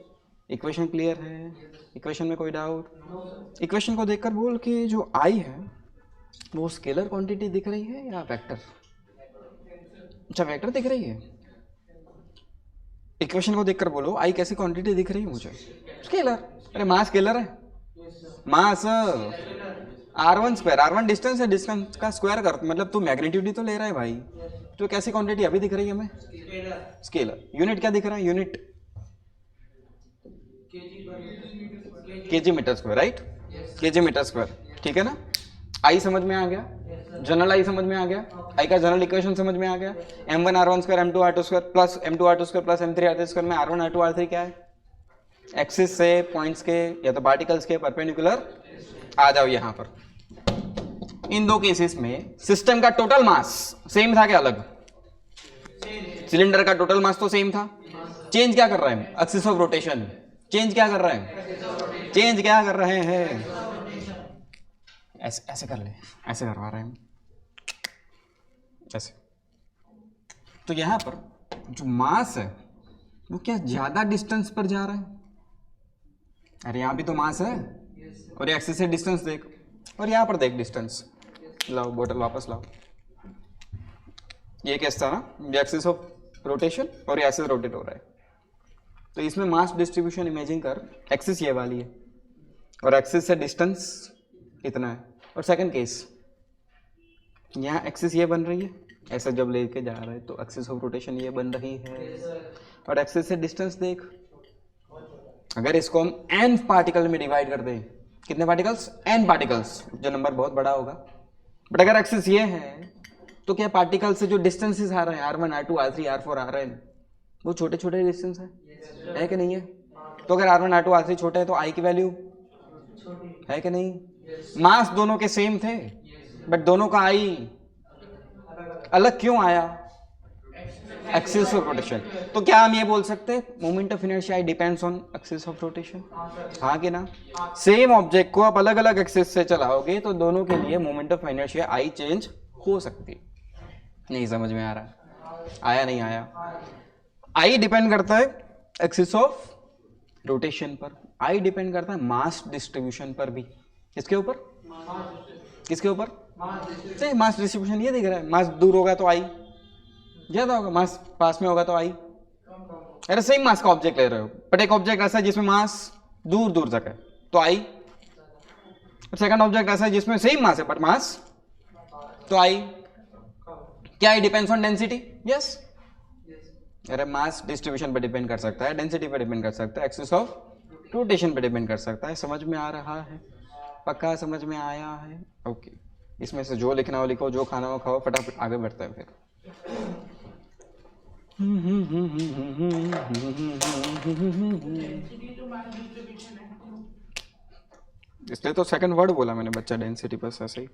इक्वेशन क्लियर है? इक्वेशन में कोई डाउट? इक्वेशन को देखकर बोल कि जो आई है वो स्केलर क्वांटिटी दिख रही है या वेक्टर? अच्छा, वेक्टर दिख रही है। इक्वेशन को देखकर बोलो आई कैसी क्वांटिटी दिख रही है मुझे? स्केलर। अरे मास स्केलर है, मास r1 स्क्वायर। r1 डिस्टेंस है, डिस्टेंस का स्क्वायर कर, मतलब तू मैग्नीट्यूड ही तो ले रहा है भाई। तो कैसी क्वांटिटी अभी दिख रही है हमें? स्केलर। यूनिट क्या दिख रहा है? Unit KG metre square, right? KG metre square, ठीक है ना? आई समझ में आ गया? जनरल आई समझ में आ गया? आई का जनरल इक्वेशन समझ में आ गया? m1 r1 square m2 r2 square plus m2 r2 square plus m3 r3 square में r1 r2 r3 क्या है? एक्सिस से पॉइंट्स के या तो पार्टिकल्स के परपेंडिकुलर आ जाओ यहां पर। इन दो केसेस में सिस्टम का टोटल मास सेम था क्या अलग? सिलेंडर का टोटल मास तो सेम था। चेंज क्या कर रहे हैं? Axis of rotation. चेंज क्या कर रहे हैं? चेंज क्या कर रहे हैं? ऐसे ऐसे कर ले, ऐसे करवा रहे हैं ऐसे। तो यहां पर जो मास है वो क्या ज्यादा डिस्टेंस पर जा रहा है? अरे यहां भी तो मास है और एक्सिस से डिस्टेंस देख, और यहां पर देख डिस्टेंस। लाओ बोतल वापस लाओ। ये कैसा था ना, ये एक्सिस ऑफ रोटेशन और ये एक्सिस रोटेट हो रहा है। तो इसमें मास डिस्ट्रीब्यूशन इमेजिन कर, एक्सिस ये वाली है और एक्सिस से डिस्टेंस इतना है। और सेकंड केस, यहाँ एक्सिस ये बन रही है, ऐसा जब लेके जा रहा है तो एक्सिस ऑफ रोटेशन ये बन रही है और एक्सिस से डिस्टेंस देख। अगर इसको हम n पार्टिकल में डिवाइड कर दें, कितने पार्टिकल्स? n पार्टिकल्स, जो नंबर बहुत बड़ा होगा। बट अगर एक्सिस ये है तो क्या पार्टिकल से जो डिस्टेंसेस आ रहे हैं r1 r2 r3 r4 आ रहे हैं वो छोटे छोटे डिस्टेंस है कि नहीं है? तो अगर r1 r2 r3 छोटे है तो i की वैल्यू है कि नहीं? मास दोनों के सेम थे बट दोनों का i अलग क्यों आया? Axis of rotation. तो क्या हम ये बोल सकते हैं moment of inertia depends on axis of rotation? हाँ कि ना? सेम ऑब्जेक्ट को आप अलग अलग एक्सिस से चलाओगे तो दोनों के लिए moment of inertia I change हो सकती है। नहीं समझ में आ रहा? आया नहीं आया? आई डिपेंड करता है एक्सिस ऑफ रोटेशन पर, आई डिपेंड करता है मास डिस्ट्रीब्यूशन पर भी। किसके ऊपर? किसके ऊपर? मास डिस्ट्रीब्यूशन ये दिख रहा है, मास दूर होगा तो आई ज्यादा होगा, मास पास में होगा तो आई। अरे सेम मास का ऑब्जेक्ट ले रहे हो बट एक ऑब्जेक्ट ऐसा है जिसमें मास दूर दूर तक है तो आई, सेकंड ऑब्जेक्ट ऐसा है जिसमें सेम मास है बट मास तो आई। क्या आई डिपेंड्स ऑन डेंसिटी? यस। अरे मास डिस्ट्रीब्यूशन पर डिपेंड कर सकता है, डेंसिटी पर डिपेंड कर सकता है, एक्सिस ऑफ रोटेशन पर डिपेंड कर सकता है। समझ में आ रहा है? पक्का समझ में आया है? ओके। इसमें से जो लिखना हो लिखो, जो खाना हो खाओ, फटाफट आगे बढ़ते हैं फिर। इसलिए तो सेकंड वर्ड बोला मैंने बच्चा, डेंसिटी, बस ऐसे ही।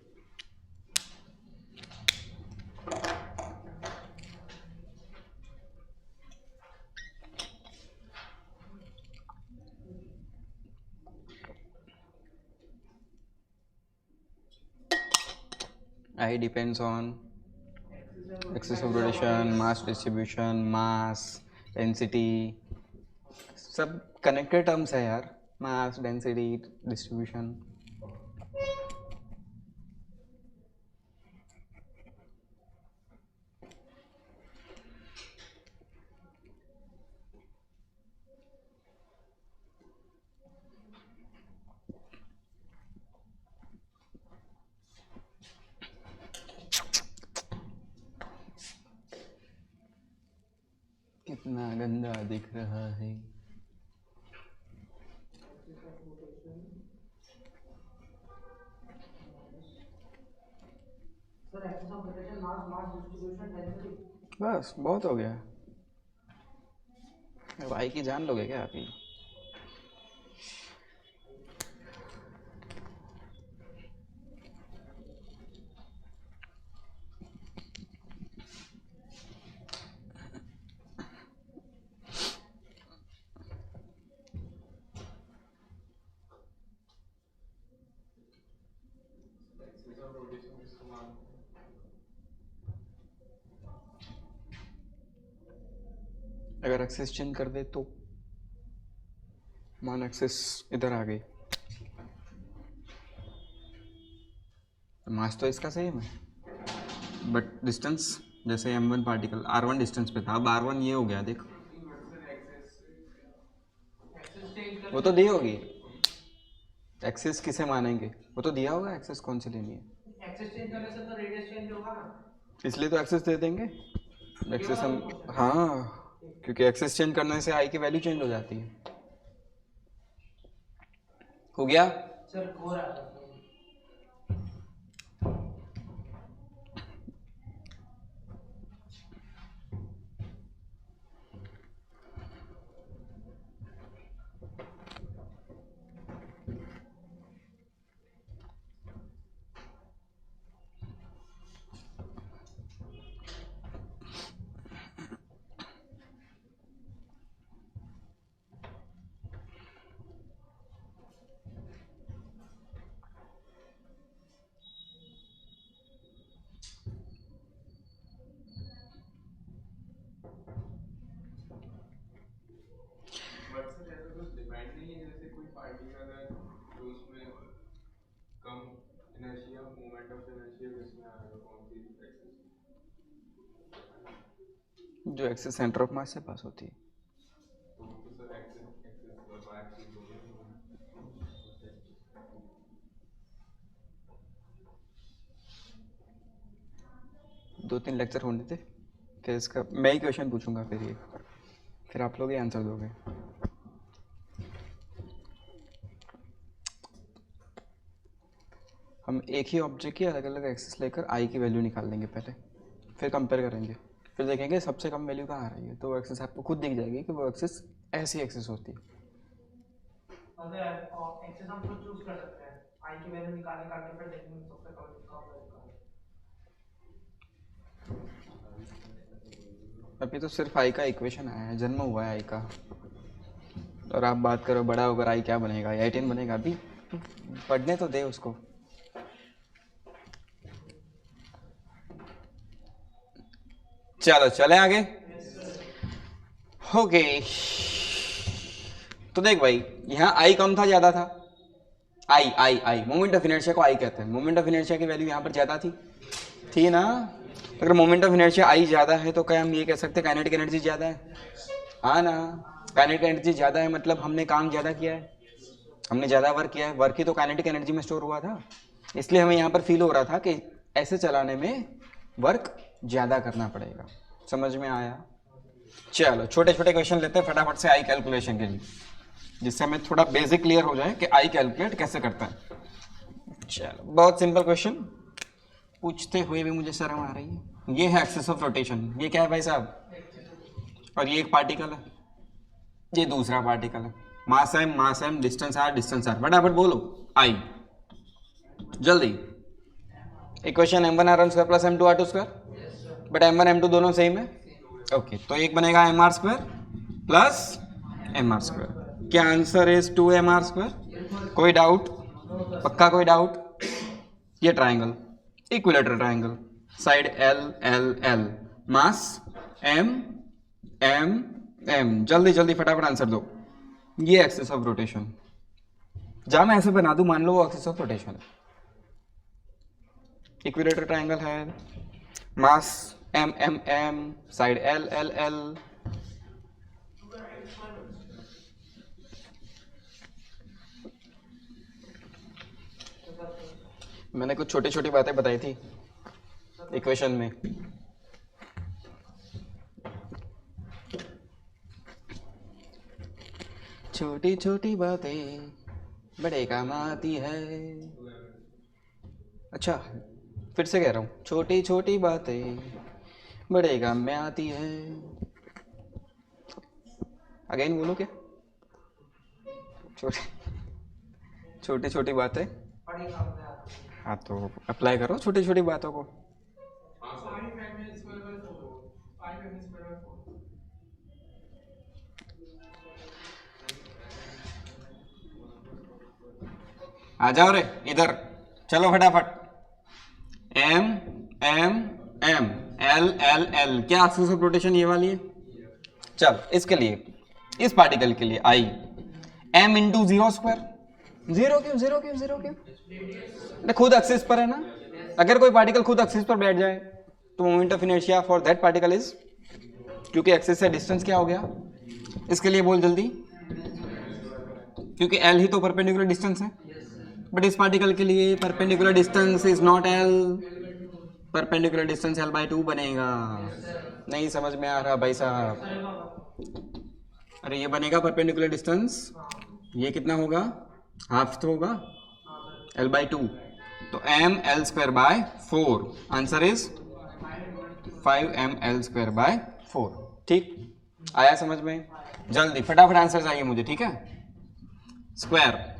I depends on axis of rotation, mass distribution, mass, density, सब कनेक्टेड टर्म्स है यार। Mass, density, distribution. इतना गंदा दिख रहा है। Sir axis of rotation mass distribution density. बस बहुत हो गया। भाई की जान लोगे क्या आप ही? अगर एक्सेस चेंज कर दे तो मान एक्सेस इधर आ गई, मास तो इसका सेम है बट डिस्टेंस, जैसे m1 पार्टिकल r1 डिस्टेंस पे था, अब r1 ये हो गया देख, वो तो दी होगी। एक्सेस किसे मानेंगे, वो तो दिया होगा एक्सेस कौन सी लेनी है। एक्सेस चेंज करने से तो रेडियस चेंज होगा ना, इसलिए तो एक्सेस दे देंगे। एक्सेस हम, हाँ क्योंकि एक्सेस चेंज करने से आई की वैल्यू चेंज हो जाती है। हो गया सर हो रहा है। जो एक्सेस सेंटर ऑफ मास से पास होती है। दो तीन लेक्चर होने थे, फिर इसका मैं ही क्वेश्चन पूछूंगा, फिर आप लोग ही आंसर दोगे। हम एक ही ऑब्जेक्ट की अलग अलग एक्सेस लेकर आई की वैल्यू निकाल लेंगे पहले, फिर कंपेयर करेंगे, फिर देखेंगे सबसे कम वैल्यू कहाँ आ रही है, तो वो एक्सेस आपको खुद दिख जाएगी कि वो एक्सेस ऐसी एक्सेस होती है। अगर एक्सेस हम खुद चूज कर सकते हैं, आई की वैल्यू निकाल के फिर देखेंगे सबसे कम वैल्यू कहाँ है। अभी तो सिर्फ आई का इक्वेशन आया है, जन्म हुआ है आई का, और आप बात करो बड़ा होकर आई क्या बनेगा, आई 10 बनेगा। अभी पढ़ने तो दे उसको। चलो चले आगे। ओके तो देख भाई, यहाँ आई कम था ज्यादा था, आई आई आई मोमेंट ऑफ इनर्शिया को आई कहते हैं। मोमेंट ऑफ इनर्शिया की वैल्यू यहाँ पर ज्यादा थी ना। अगर मोमेंट ऑफ इनर्शिया आई ज्यादा है तो क्या हम ये कह सकते हैं काइनेटिक एनर्जी ज्यादा है? हाँ ना, काइनेटिक एनर्जी ज्यादा है मतलब हमने काम ज्यादा किया है, हमने ज्यादा वर्क किया है। वर्क ही तो काइनेटिक एनर्जी में स्टोर हुआ था, इसलिए हमें यहाँ पर फील हो रहा था कि ऐसे चलाने में वर्क ज्यादा करना पड़ेगा। समझ में आया? चलो छोटे छोटे क्वेश्चन लेते हैं फटाफट से आई कैलकुलेशन के लिए, जिससे हमें थोड़ा बेसिक क्लियर हो जाए कि आई कैलकुलेट कैसे करता है। चलो बहुत सिंपल क्वेश्चन पूछते हुए भी मुझे शर्म आ रही है। ये है एक्सिस ऑफ रोटेशन, ये क्या है भाई साहब? और ये एक पार्टिकल है, ये दूसरा पार्टिकल है। मास एम, डिस्टेंस आर, फटाफट बोलो आई जल्दी। Equation m1r1² plus m2r2², but m1 m2 दोनों सेम है। ओके तो एक बनेगा mr² प्लस mr²। क्या आंसर इज 2mr²? कोई डाउट? पक्का कोई डाउट? ये triangle equilateral triangle, side L L L, मास M M M। जल्दी जल्दी फटाफट आंसर दो। ये एक्सिस ऑफ रोटेशन, जहां मैं ऐसे बना दूं मान लो वो एक्सिस ऑफ रोटेशन है। इक्विलेटरल ट्राइंगल है, मास M M M, side L L L। मैंने कुछ छोटी छोटी बातें बताई थी इक्वेशन में। छोटी छोटी बातें बड़े काम आती है। अच्छा फिर से कह रहा हूँ, छोटी छोटी बातें बड़े काम में आती है। अगेन बोलो क्या? छोटी छोटी छोटी बातें। बड़ी काम में आती है। हाँ तो अप्लाई करो छोटी छोटी बातों को। आ जाओ रे इधर, चलो फटाफट। M M M L L L, क्या एक्सिस ऑफ रोटेशन ये वाली है। चल इसके लिए, इस पार्टिकल के लिए I am into zero square. Zero क्यों जीरो क्यों जीरो क्यों? अरे खुद एक्सिस पर है ना। अगर कोई पार्टिकल खुद एक्सिस पर बैठ जाए तो moment of inertia for that particle is, क्योंकि एक्सिस से डिस्टेंस क्या हो गया, इसके लिए बोल जल्दी, क्योंकि एल ही तो परपेंडिकुलर डिस्टेंस है। बट इस पार्टिकल के लिए perpendicular distance is naught L, perpendicular distance L by 2 बनेगा। नहीं समझ में आ रहा भाई साहब? अरे ये बनेगा परपेंडिकुलर डिस्टेंस, ये कितना होगा, हाफ तो होगा, एल बाई 2, तो M L square by 4, answer is 5m L square by 4। ठीक आया समझ में? जल्दी फटाफट आंसर चाहिए मुझे, ठीक है। स्क्वायर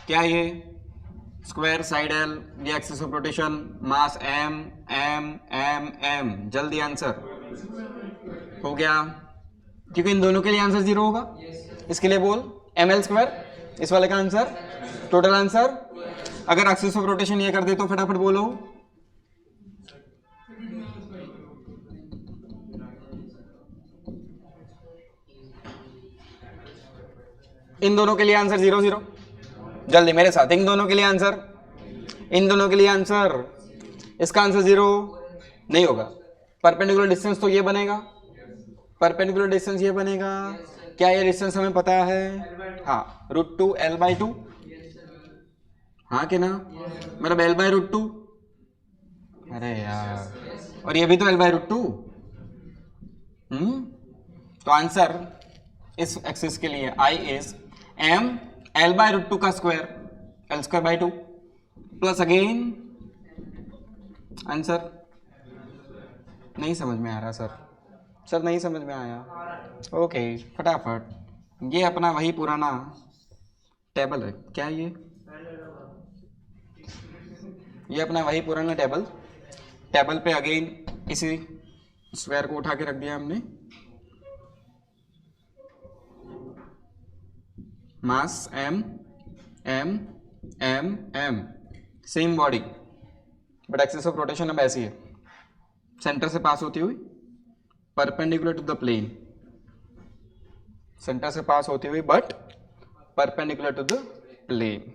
क्या ये, स्क्वायर साइड एल, ये axis of rotation, mass M M M M, जल्दी आंसर हो गया, क्योंकि इन दोनों के लिए आंसर 0 होगा। इसके लिए बोल एम एल स्क्वायर, इस वाले का आंसर, टोटल आंसर। अगर एक्सिस ऑफ रोटेशन ये कर दे तो फटाफट बोलो। इन दोनों के लिए आंसर 0 0, जल्दी मेरे साथ, इन दोनों के लिए आंसर, इन दोनों के लिए आंसर, इसका आंसर 0 नहीं होगा। परपेंडिकुलर डिस्टेंस तो ये बनेगा, परपेंडिकुलर डिस्टेंस ये बनेगा, क्या ये डिस्टेंस हमें पता है? हाँ √2 एल बाई 2, हाँ कि ना, मतलब एल बाई √2। अरे यार, और ये भी तो एल बाई √2। तो आंसर इस एक्सिस के लिए आई इज एम एल बाई √2 का square, L square by 2 plus again answer. नहीं समझ में आ रहा सर, सर नहीं समझ में आया। ओके फटाफट, ये अपना वही पुराना टेबल है क्या, ये अपना वही पुराना टेबल, टेबल पे अगेन इसी स्क्वायर को उठा के रख दिया हमने। Mass M M M M, same body, but axis of rotation अब ऐसी है, सेंटर से पास होती हुई perpendicular to the plane, centre से पास होती हुई but perpendicular to the plane.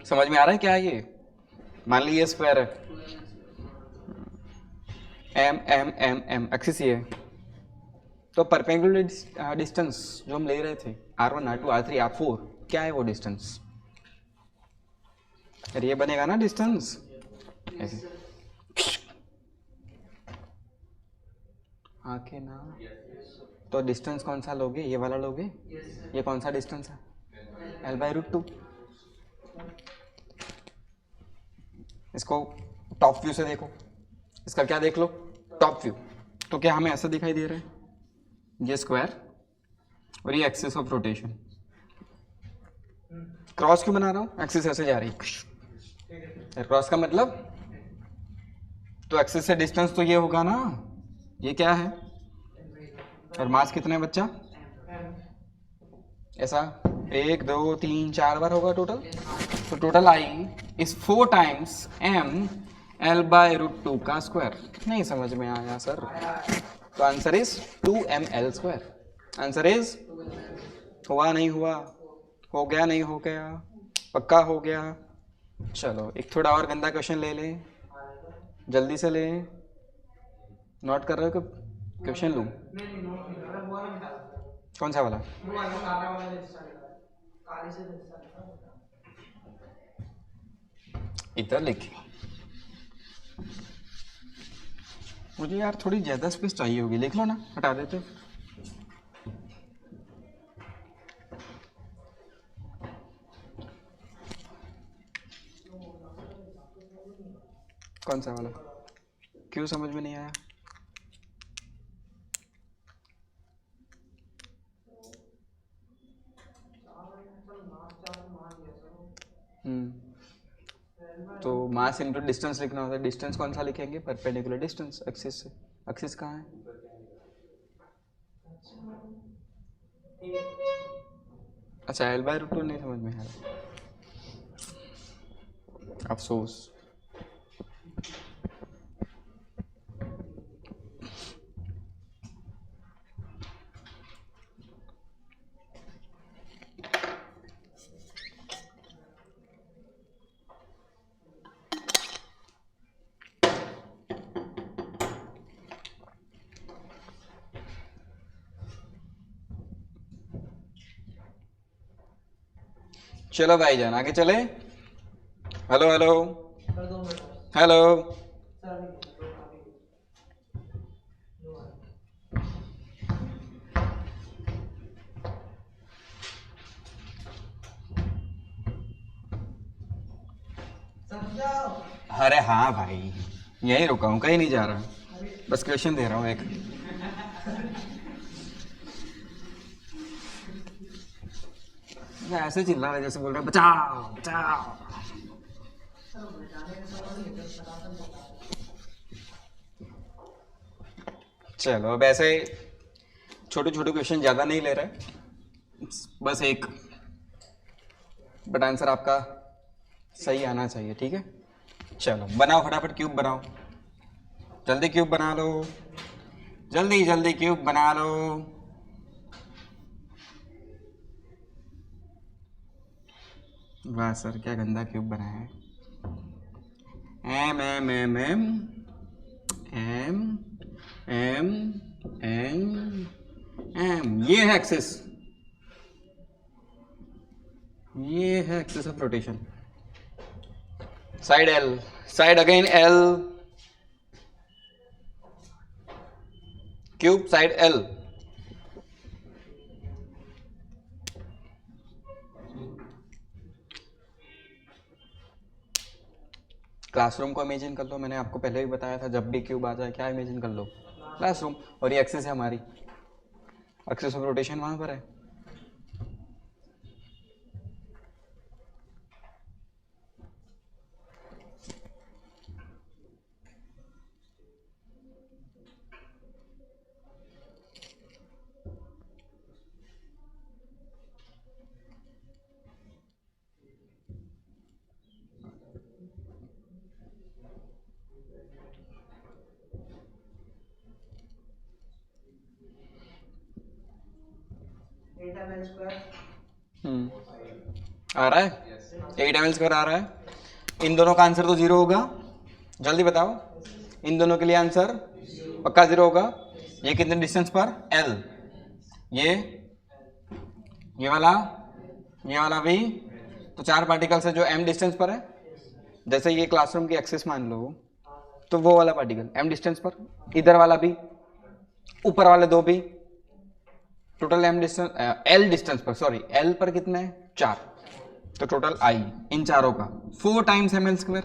समझ में आ रहा है क्या ये? मान लीजिए स्क्वायर है, M M M M axis ये है, तो परपेंडिकुलर डिस्टेंस जो हम ले रहे थे R1 R2 R3 R4, क्या है वो डिस्टेंस? अरे ये बनेगा ना डिस्टेंस ऐसे, आके ना, तो डिस्टेंस कौन सा लोगे, ये वाला लोगे, ये कौन सा डिस्टेंस है, एल बाई √2। इसको टॉप व्यू से देखो, इसका क्या देख लो, टॉप व्यू, तो क्या हमें ऐसा दिखाई दे रहा है, ये स्क्वायर और ये एक्सिस ऑफ रोटेशन। क्रॉस क्यों बना रहा हूं, एक्सिस ऐसे जा रही है, क्रॉस का मतलब, तो एक्सिस से डिस्टेंस तो ये होगा ना, ये क्या है, और मास कितना है बच्चा, ऐसा 1 2 3 4 बार होगा टोटल, तो total I is 4 times M L by √2 का स्क्वायर। नहीं समझ में आया सर, तो answer is 2m L square, answer is, हुआ नहीं हुआ, हो गया नहीं हो गया, पक्का हो गया। चलो एक थोड़ा और गंदा क्वेश्चन ले ले, जल्दी से ले, नोट कर रहे हो कि क्वेश्चन लूँ? कौन सा वाला? इधर लिखिए, मुझे यार थोड़ी ज़्यादा स्पेस चाहिए होगी, लिख लो ना, हटा देते। कौन सा वाला? क्यों समझ में नहीं आया? तो मास इनटू डिस्टेंस लिखना होता है। डिस्टेंस कौन सा लिखेंगे? परपेंडिकुलर डिस्टेंस एक्सिस से। एक्सिस कहाँ है? अच्छा, L/√2 नहीं समझ में आ रहा, अफसोस। चलो भाईजान आगे चले। Hello hello sir 2 minute hello. Sir अभी दो अभी दो आ सर जाओ। अरे हाँ भाई, यहीं रुका हूँ, कहीं नहीं जा रहा, बस क्वेश्चन दे रहा हूँ एक। मैं ऐसे चिल्ला रहा है जैसे बोल रहा है बचाओ बचाओ। चलो अब ऐसे छोटे छोटे क्वेश्चन ज़्यादा नहीं ले रहे, बस एक, बट आंसर आपका सही आना चाहिए, ठीक है। चलो बनाओ फटाफट, क्यूब बनाओ, जल्दी क्यूब बना लो, जल्दी जल्दी क्यूब बना लो। वाह सर, क्या गंदा क्यूब बनाया है। M M M M M M M M, ये है एक्सिस, ये है axis of rotation. Side L, side again L, cube side L. Classroom को इमेजिन कर लो, मैंने आपको पहले भी बताया था, जब भी क्यूब आ जाए क्या इमेजिन कर लो? क्लासरूम। और ये एक्सिस है हमारी, एक्सिस ऑफ रोटेशन वहां पर है। आ रहा है, 8 ml² आ रहा है। इन दोनों का आंसर तो 0 होगा, जल्दी बताओ। इन दोनों के लिए आंसर पक्का 0 होगा। ये कितने डिस्टेंस पर? L। ये वाला भी, तो 4 पार्टिकल्स है जो m डिस्टेंस पर है। जैसे ये क्लासरूम की एक्सिस मान लो, तो वो वाला पार्टिकल m डिस्टेंस पर, इधर वाला भी, ऊपर वाले दो भी, total m distance, l distance पर, सॉरी l पर कितने हैं? 4, तो टोटल I इन चारों का 4 टाइम्स ml²।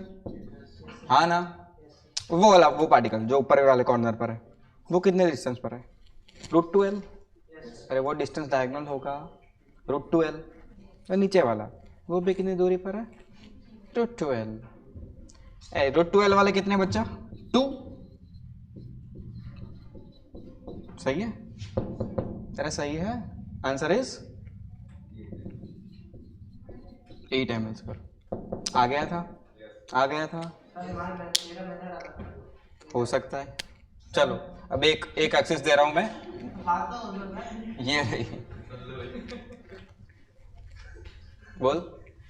हाँ ना, वो वाला, वो पार्टिकल जो ऊपर वाले कॉर्नर पर है, वो कितने डिस्टेंस पर है? √2l। अरे वो डिस्टेंस डायगोनल होगा, √2l। और नीचे वाला वो भी कितनी दूरी पर है? √2l। √2l वाले कितने बच्चा? 2। सही है? अरे सही है, आंसर इज 8 ml²। आ गया था, आ गया था, हो सकता है। चलो अब एक एक्सिस दे रहा हूं मैं, ये रही, बोल।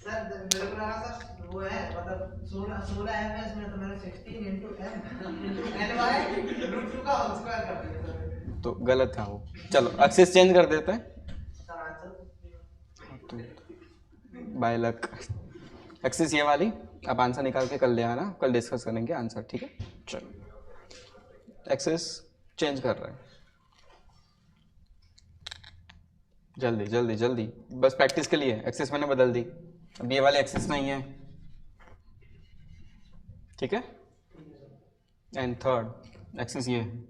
सर मेरे को लगा सर वो है, मतलब 16 एम है इसमें, तो मैंने 16 into m into l/√2 का होल स्क्वायर कर दिया सर। तो गलत था वो। चलो एक्सिस चेंज कर देते हैं, सर आंसर तो बाय लक एक्सिस ये वाली। अब आंसर निकाल के कल ले आना, कल डिस्कस करेंगे आंसर, ठीक है। चलो। एक्सेस चेंज कर रहा है। जल्दी जल्दी जल्दी, बस प्रैक्टिस के लिए एक्सेस मैंने बदल दी, अब ये वाले एक्सेस नहीं है, ठीक है। एंड थर्ड एक्सेस ये है।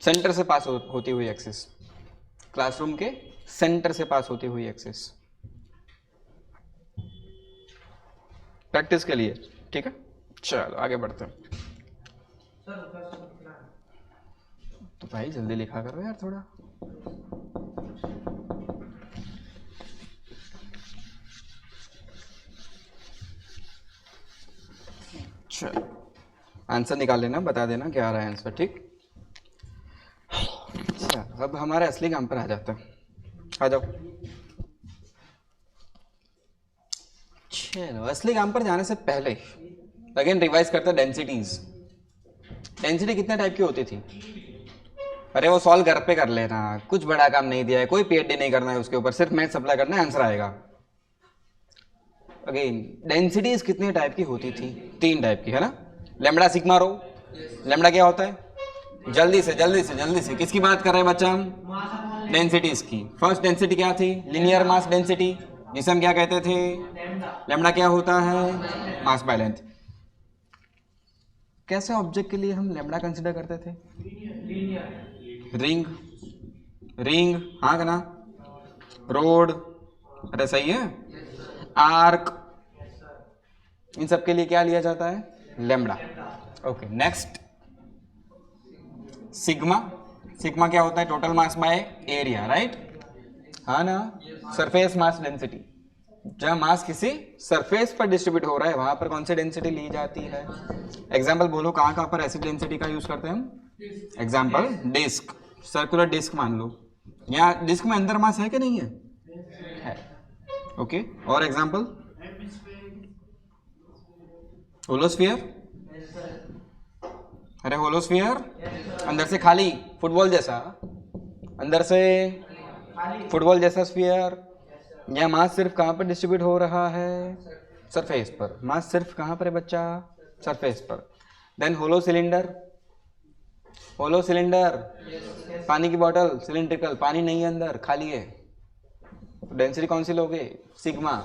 सेंटर से पास होती हुई एक्सेस, क्लासरूम के सेंटर से पास होती हुई एक्सेस, प्रैक्टिस के लिए, ठीक है। चलो आगे बढ़ते हैं। तो भाई जल्दी लिखा करो यार थोड़ा। चलो आंसर निकाल लेना, बता देना क्या आ रहा है आंसर, ठीक। अच्छा अब हमारे असली काम पर आ जाते हैं, आ जाओ। चलो असली काम पर जाने से पहले अगेन रिवाइज करते हैं डेंसिटीज। डेंसिटी कितने टाइप की होती थी? अरे वो सॉल्व घर पे कर लेना, कुछ बड़ा काम नहीं दिया है, कोई पीएचडी नहीं करना है उसके ऊपर, सिर्फ मैथ सप्लाई करना है, आंसर आएगा। अगेन डेंसिटीज कितने टाइप की होती थी? 3 टाइप की, है ना। लैम्बडा सिग्मा रो। लैम्बडा क्या होता है? जल्दी से जल्दी से जल्दी से, किसकी बात कर रहे हैं बच्चा हम? डेंसिटीज की। फर्स्ट डेंसिटी क्या थी? लिनियर मास डेंसिटी, जिसे हम क्या कहते थे? लैम्बडा क्या होता है? Mass by length. कैसे ऑब्जेक्ट के लिए हम लैम्बडा कंसीडर करते थे? रिंग, रिंग, हाँ का ना, रोड, अरे सही है, आर्क, इन सब के लिए क्या लिया जाता है? Lambda. Okay next sigma. Sigma क्या होता है? Total mass by area, right, हाँ ना। सरफेस मास डेंसिटी, जहां मास किसी सरफेस पर डिस्ट्रीब्यूट हो रहा है वहां पर कौन सी डेंसिटी ली जाती है? एग्जाम्पल बोलो, कहाँ कहाँ पर ऐसी डेंसिटी का यूज करते हैं हम? एग्जाम्पल डिस्क, सर्कुलर डिस्क मान लो, यहाँ डिस्क में अंदर मास है कि नहीं है? ओके और एग्जाम्पल? होलोस्फीयर, अरे होलोस्फीयर अंदर से खाली, फुटबॉल जैसा, अंदर से फुटबॉल जैसा स्फीयर। यह मास सिर्फ कहाँ पर डिस्ट्रीब्यूट हो रहा है? सरफेस पर। मास सिर्फ कहाँ पर है बच्चा? सरफेस पर। Then hollow cylinder, hollow cylinder, पानी की बोतल सिलिंड्रिकल, पानी नहीं है अंदर, खाली है, डेंसिटी कौन सी लोगे? सिग्मा।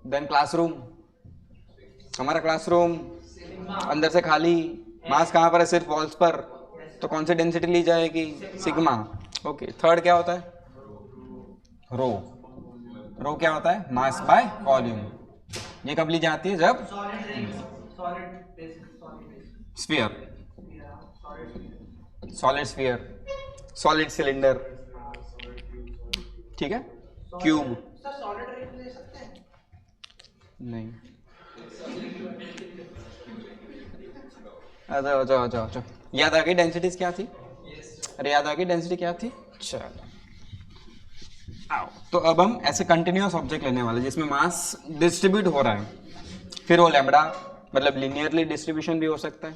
देन क्लासरूम, हमारा क्लासरूम अंदर से खाली, मास कहाँ पर है? सिर्फ वॉल्स पर, तो कौन सी डेंसिटी ली जाएगी? सिग्मा। ओके थर्ड क्या होता है? रो। रो क्या होता है? Mass by volume. ये कब ली जाती है? जब sphere, solid sphere, solid cylinder, ठीक है। क्यूब नहीं, अच्छा अच्छा अच्छा अच्छा, याद आ गई डेंसिटीज क्या थी? अरे याद आ गई डेंसिटी क्या थी? चलो आओ, तो अब हम ऐसे कंटिन्यूअस ऑब्जेक्ट लेने वाले जिसमें मास डिस्ट्रीब्यूट हो रहा है, फिर वो लैम्बडा, मतलब लिनियरली डिस्ट्रीब्यूशन भी हो सकता है,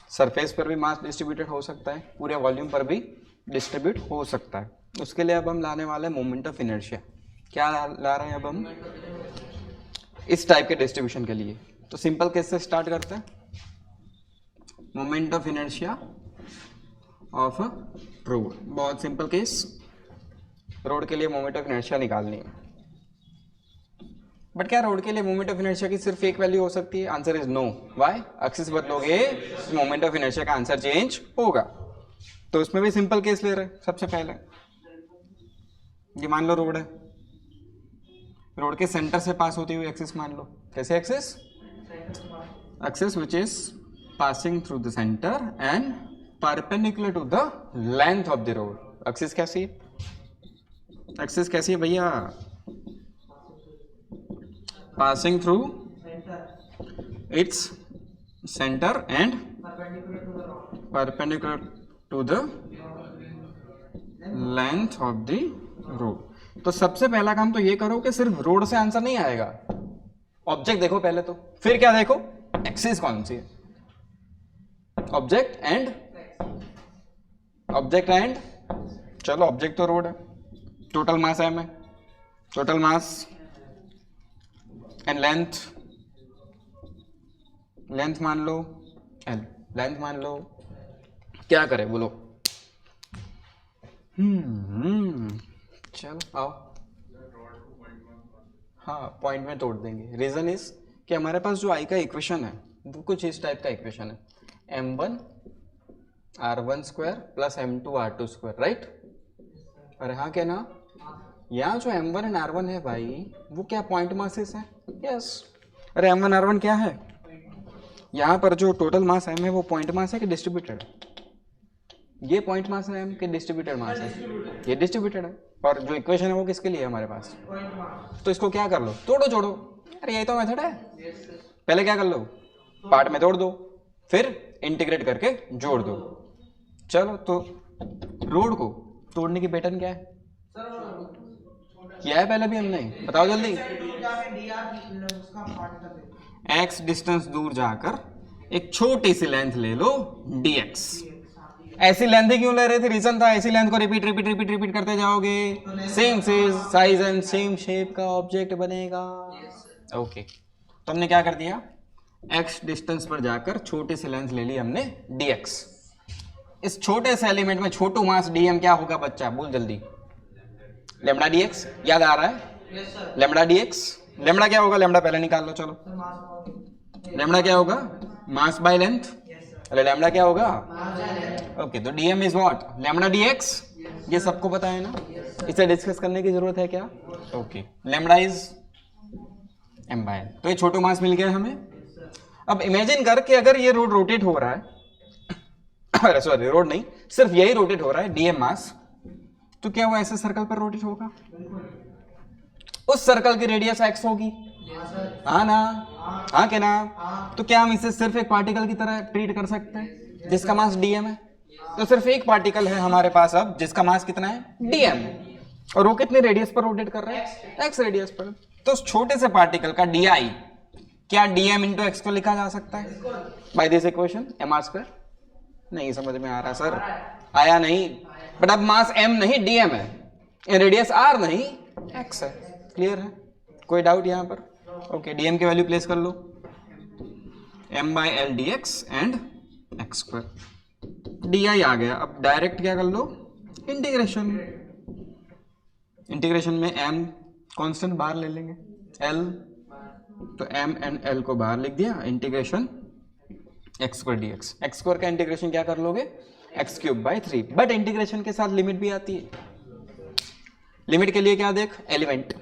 सरफेस पर भी मास डिस्ट्रीब्यूटेड हो सकता है, पूरे वॉल्यूम पर भी डिस्ट्रीब्यूट हो सकता है। उसके लिए अब हम लाने वाले हैं मोमेंट ऑफ इनर्शिया। क्या ला रहे हैं अब हम? इस टाइप के डिस्ट्रीब्यूशन के लिए। तो सिंपल केस से स्टार्ट करते हैं। Moment of inertia of road, बहुत सिंपल केस। रोड के लिए मोमेंट ऑफ इनर्शिया निकालनी है, बट क्या रोड के लिए मोमेंट ऑफ इनर्शिया की सिर्फ एक वैल्यू हो सकती है? Answer is no. Why? Axis बदलोगे मोमेंट ऑफ इनर्शिया का आंसर चेंज होगा। तो उसमें भी सिंपल केस ले रहे हैं। सबसे पहले ये मान लो रोड है, रोड के सेंटर से पास होती हुई एक्सिस मान लो। कैसे axis? Axis which is passing through the centre and perpendicular to the length of the rod. Axis कैसी है? एक्सिस कैसी है भैया? passing through its center and perpendicular to the length of the road। तो सबसे पहला काम तो ये करो कि सिर्फ रोड से आंसर नहीं आएगा, ऑब्जेक्ट देखो पहले तो, फिर क्या देखो? एक्सिस कौन सी है? ऑब्जेक्ट एंड, ऑब्जेक्ट एंड, चलो ऑब्जेक्ट तो रोड है, टोटल मास है, में टोटल मास एंड लेंथ मान लो एल, लेंथ मान लो, क्या करें बोलो? चलो आओ, हाँ पॉइंट में तोड़ देंगे। रीजन इज कि हमारे पास जो आई का इक्वेशन है वो कुछ इस टाइप का इक्वेशन है, m1 r1 square plus m2 r2 square, right? अरे हाँ क्या ना, यहाँ जो m1 एंड r1 है भाई वो क्या पॉइंट मासेस है? यस। अरे m1 r1 क्या है? यहाँ पर जो टोटल मास m है वो पॉइंट मास है कि डिस्ट्रीब्यूटेड है? ये पॉइंट मास है m कि डिस्ट्रीब्यूटेड मास है? ये डिस्ट्रीब्यूटेड है। और जो इक्वेशन है वो किसके लिए है हमारे पास? तो इसको क्या कर लो, तोड़ो जोड़ो। अरे यही तो मेथड है। पहले क्या कर लो, पार्ट में तोड़ दो, फिर इंटीग्रेट करके जोड़ दो। चलो तो रोड को तोड़ने की पैटर्न क्या है? किया है पहले भी हमने, बताओ जल्दी। x डिस्टेंस दूर जाकर एक छोटी सी लेंथ ले लो dx। ऐसी लेंथ ही क्यों ले रहे थे? रीजन था ऐसी लेंथ को रिपीट रिपीट रिपीट रिपीट करते जाओगे, same size and same shape का ऑब्जेक्ट बनेगा। ओके, तो हमने क्या कर दिया, x डिस्टेंस पर जाकर छोटी सी लेंथ ले ली हमने dx। इस छोटे से एलिमेंट में छोटू मास dm क्या होगा बच्चा, बोल जल्दी। लेमडा dx, याद आ रहा है? लेमडा dx, लेमडा क्या होगा? लेमडा पहले निकाल लो, चलो। लेमडा क्या होगा? Mass by length. अरे लेमडा क्या होगा? ओके, तो dm is what? Lambda dx। ये सबको पता है ना, इसे डिस्कस करने की जरूरत है क्या? Okay, lambda is m by l। तो ये छोटू मास मिल गया हमें। अब इमेजिन कर कि अगर ये रोड रोटेट हो रहा है, अरे सॉरी रोड नहीं, सिर्फ यही रोटेट हो रहा है dm मास, तो क्या वो ऐसे सर्कल पर रोटेट होगा? उस सर्कल की रेडियस x होगी, हाँ ना? हाँ क्या ना? तो क्या हम इसे सिर्फ एक पार्टिकल की तरह ट्रीट कर सकते हैं जिसका मास dm है? तो सिर्फ एक पार्टिकल है हमारे पास अब जिसका मास कितना है? dm। और वो कितने रेडियस पर रोटेट कर रहा है? x रेडियस पर। तो उस छोटे से पार्टिकल का di क्या dm इंटू x को लिखा जा सकता है by this equation mr square? नहीं समझ में आ रहा सर, आया नहीं। बट अब मास m नहीं dm है, रेडियस r नहीं x है। क्लियर है? कोई डाउट यहाँ पर? ओके, dm की वैल्यू प्लेस कर लो, m by l dx and x square. di आ गया। अब डायरेक्ट क्या कर लो, इंटीग्रेशन। इंटीग्रेशन में m कांस्टेंट बाहर ले लेंगे, l, तो m एंड l को बाहर लिख दिया, integration x square dx। x square का इंटीग्रेशन क्या कर लोगे? x cube by 3। But integration के साथ लिमिट भी आती है। लिमिट के लिए क्या देख, एलिमेंट।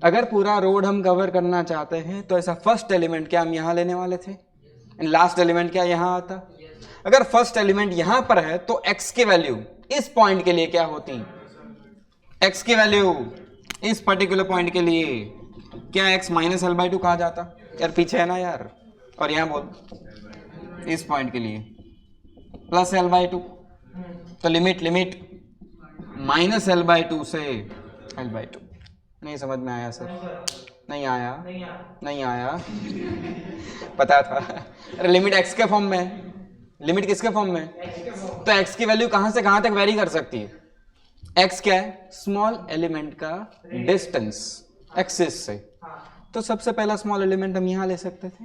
अगर पूरा रोड हम कवर करना चाहते हैं तो ऐसा फर्स्ट एलिमेंट क्या हम यहां लेने वाले थे, एंड लास्ट एलिमेंट क्या यहां आता? अगर फर्स्ट एलिमेंट यहां पर है तो x की वैल्यू इस पॉइंट के लिए क्या होती? x की वैल्यू इस पर्टिकुलर पॉइंट के लिए क्या x माइनस एल बाई 2 कहा जाता? यार पीछे है ना यार। और यहां बोल इस पॉइंट के लिए प्लस एल बाई 2। तो लिमिट माइनस एल बाई 2 से एल बाई 2। नहीं समझ में आया सर? नहीं आया पता था। अरे लिमिट x के फॉर्म में, लिमिट किसके फॉर्म में? तो x की वैल्यू कहां से कहां तक वेरी कर सकती है? x क्या है? स्मॉल एलिमेंट का डिस्टेंस एक्सिस से। तो सबसे पहला स्मॉल एलिमेंट हम यहां ले सकते थे,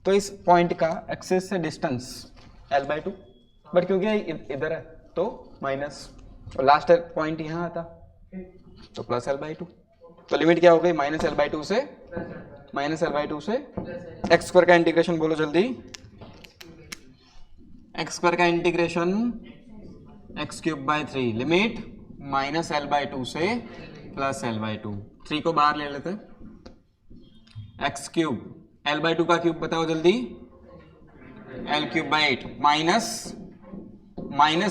तो इस पॉइंट का एक्सिस से डिस्टेंस l बाई 2, बट क्योंकि इधर है तो माइनस, और लास्ट पॉइंट यहां आता तो प्लस एल बाई 2। तो लिमिट क्या हो गई? माइनस एल बाई 2 से एक्स स्क्वायर का इंटीग्रेशन बोलो जल्दी। एक्स स्क्वायर का integration x cube by 3, limit minus L by 2 से प्लस एल बाई 2। 3 को बाहर ले लेते, एक्स क्यूब, एल बाई 2 का क्यूब बताओ जल्दी, L cube by 8 minus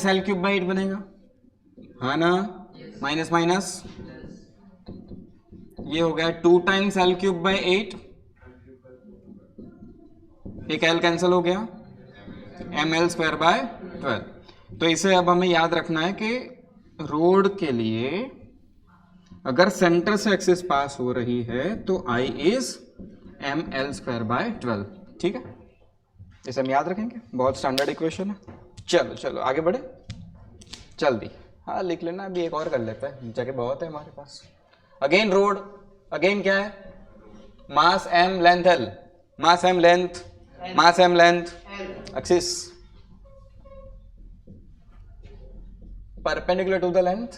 L cube by 8 बनेगा, हाँ ना? माइनस माइनस ये हो गया 2 टाइम्स एल क्यूब बाई 8, एक एल कैंसिल हो गया, एम एल स्क्वायर बाय 12। तो इसे अब हमें याद रखना है कि रोड के लिए अगर सेंटर से एक्सिस पास हो रही है तो I is M L square by 12। ठीक है, इसे हम याद रखेंगे, बहुत स्टैंडर्ड इक्वेशन है। चलो चलो आगे बढ़े जल्दी। हाँ लिख लेना, अभी एक और कर लेते हैं, जगह बहुत है हमारे पास। अगेन रोड, अगेन क्या है? मास m length l, mass m length, mass m length, axis perpendicular to the length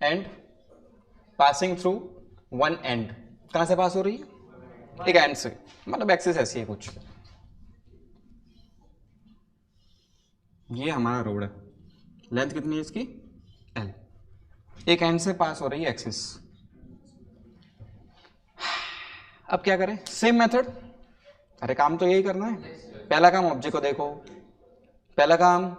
and passing through one end. कहां से पास हो रही है? एक एंड से, मतलब एक्सिस ऐसी है कुछ। ये हमारा रोड है, लेंथ कितनी है इसकी? l, एक एंड से पास हो रही है एक्सिस। अब क्या करें? Same method. अरे काम तो यही करना है। पहला काम ऑब्जेक्ट को देखो, पहला काम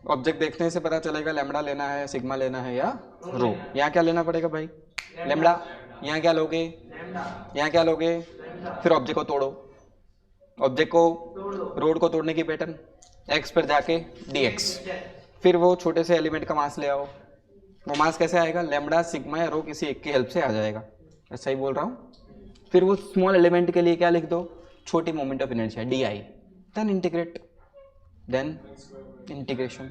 ऑब्जेक्ट देखने से पता चलेगा लैम्बडा लेना है, सिग्मा लेना है या रो। यहाँ क्या लेना पड़ेगा भाई? लैम्बडा। यहाँ क्या लोगे? यहाँ क्या लोगे? फिर ऑब्जेक्ट को तोड़ो, ऑब्जेक्ट को, रोड को तोड़ने की पैटर्न, एक्स पर जाके dx, फिर वो छोटे से एलिमेंट का मास ले आओ। वो मास कैसे आएगा? लैम्बडा, सिग्मा या रो किसी एक की हेल्प से आ जाएगा। ऐसा ही बोल रहा हूँ। फिर वो स्मॉल एलिमेंट के लिए क्या लिख दो? छोटी moment of inertia di, then integrate, then integration.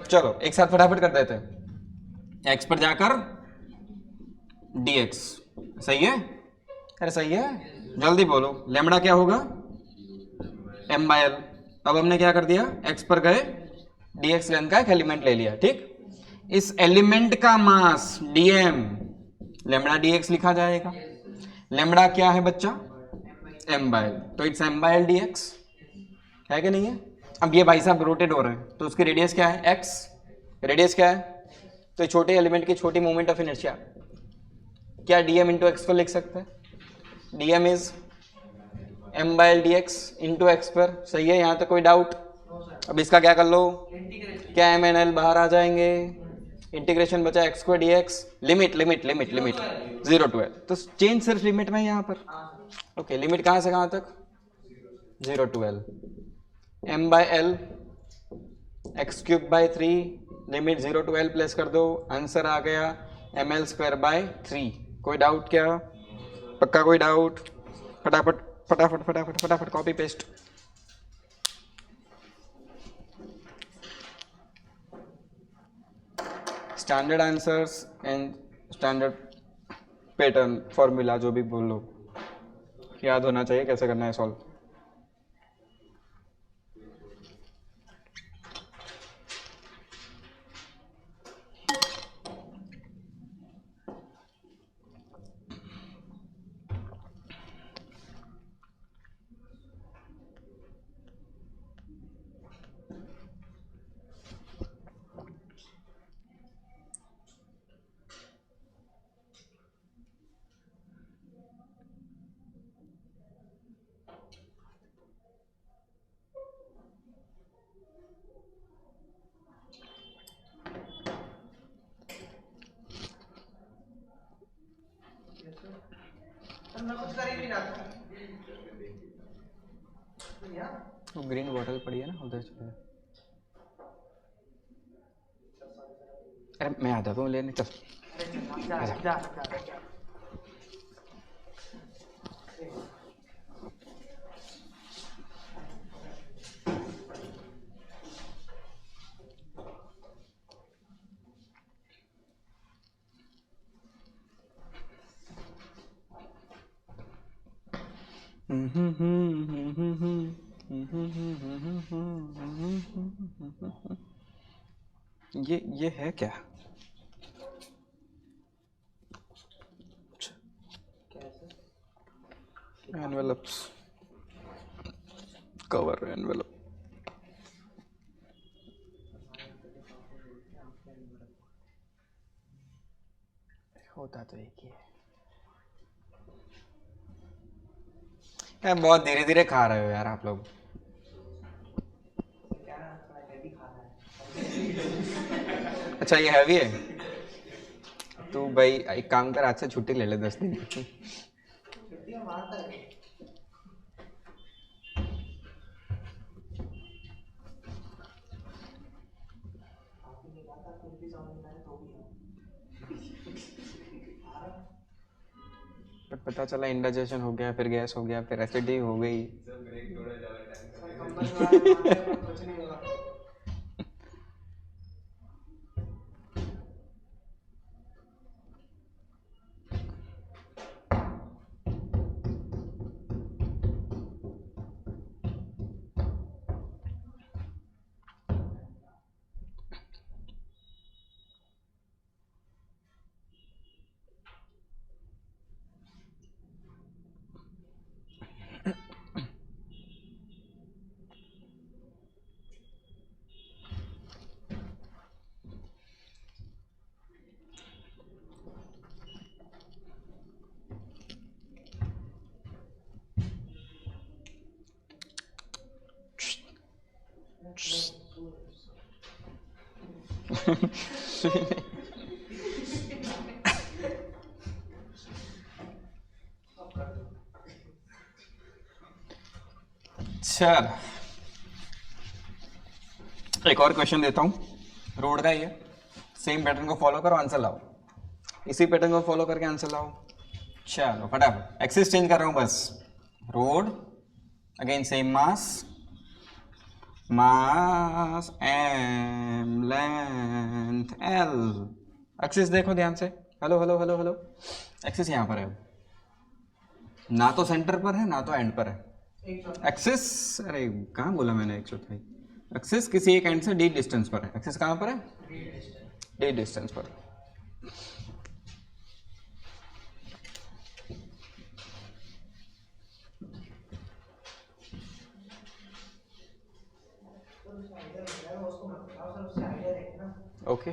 चलो एक साथ फटाफट कर देते हैं। एक्स पर जाकर dx, सही है? अरे सही है, जल्दी बोलो। लैम्बडा क्या होगा? m/l। अब हमने क्या कर दिया? एक्स पर गए, dx लेंथ का एक एलिमेंट ले लिया, ठीक। इस एलिमेंट का मास dm, लैम्बडा dx लिखा जाएगा। लैम्बडा क्या है बच्चा? m/l, तो इट्स m/l dx, है कि नहीं है? अब ये भाई साहब रोटेट हो रहे हैं, तो उसकी रेडियस क्या है? x। रेडियस क्या है? तो छोटे एलिमेंट की छोटी मोमेंट ऑफ इनर्शिया, क्या dm इंटू एक्स पर लिख सकते हैं? dm is m/l dx into x पर, सही है? यहाँ तक कोई डाउट? अब इसका क्या कर लो? क्या m and l बाहर आ जाएंगे, इंटीग्रेशन बचा x square dx, limit limit limit limit 0 to l, तो चेंज सिर्फ लिमिट में यहाँ पर। ओके, लिमिट कहाँ से कहाँ तक? 0 to l, m/l x³/3, limit 0 to l place कर दो, आंसर आ गया ml²/3। कोई डाउट क्या? पक्का कोई डाउट? फटाफट फटाफट फटाफट फटाफट copy paste. Standard answers and standard pattern formula, जो भी बोल लो, याद होना चाहिए कैसे करना है सॉल्व। वो ग्रीन बॉटल पड़ी है ना, उधर चले। अरे मैं आता हूँ लेने, चल। ये है क्या? Envelopes, cover envelope. होता तो एक ही है यार। बहुत धीरे धीरे खा रहे हो यार आप लोग। अच्छा ये हैवी है? तू भाई एक काम कर, आज से छुट्टी ले ले 10 दिन की। बट पता चला इंडाइजेशन हो गया, फिर गैस हो गया, फिर एसिडिटी हो गई। चल एक और क्वेश्चन देता हूँ, रोड का ही है, सेम पैटर्न को फॉलो करो, आंसर लाओ, इसी पैटर्न को फॉलो करके आंसर लाओ। चलो फटाफट, एक्सिस चेंज कर रहा हूँ बस। रोड अगेन सेम मास, मास एम, लेंथ एल। एक्सिस देखो ध्यान से, hello hello hello hello, axis यहाँ पर है, ना तो सेंटर पर है ना तो एंड पर है। एक्सिस, अरे कहाँ बोला मैंने 100 एक्सिस किसी एक एंड से डी डिस्टेंस पर है। एक्सिस कहाँ पर है? डी डिस्टेंस पर। ओके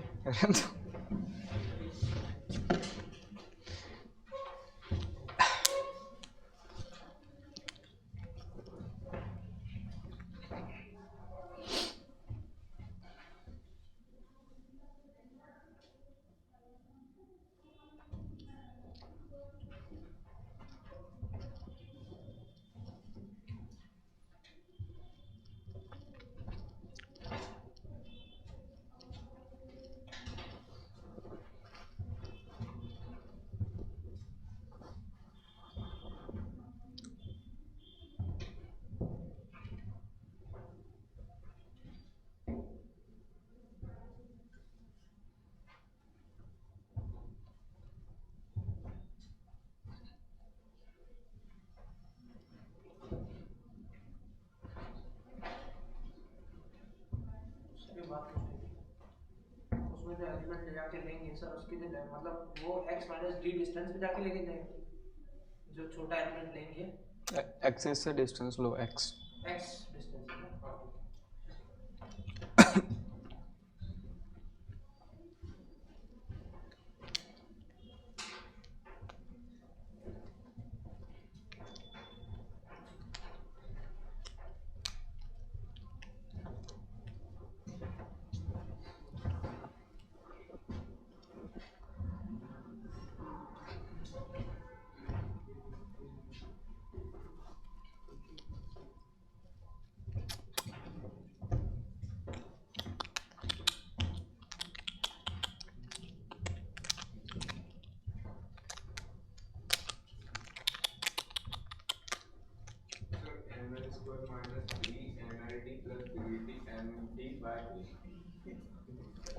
उसमें जो एलिमेंट ले जाके लेंगे सर, उसके जो मतलब वो x माइनस डी डिस्टेंस पे जाके लेके जाएंगे, जो छोटा एलिमेंट लेंगे। एक्सिस से डिस्टेंस लो, x डिस्टेंस है ना।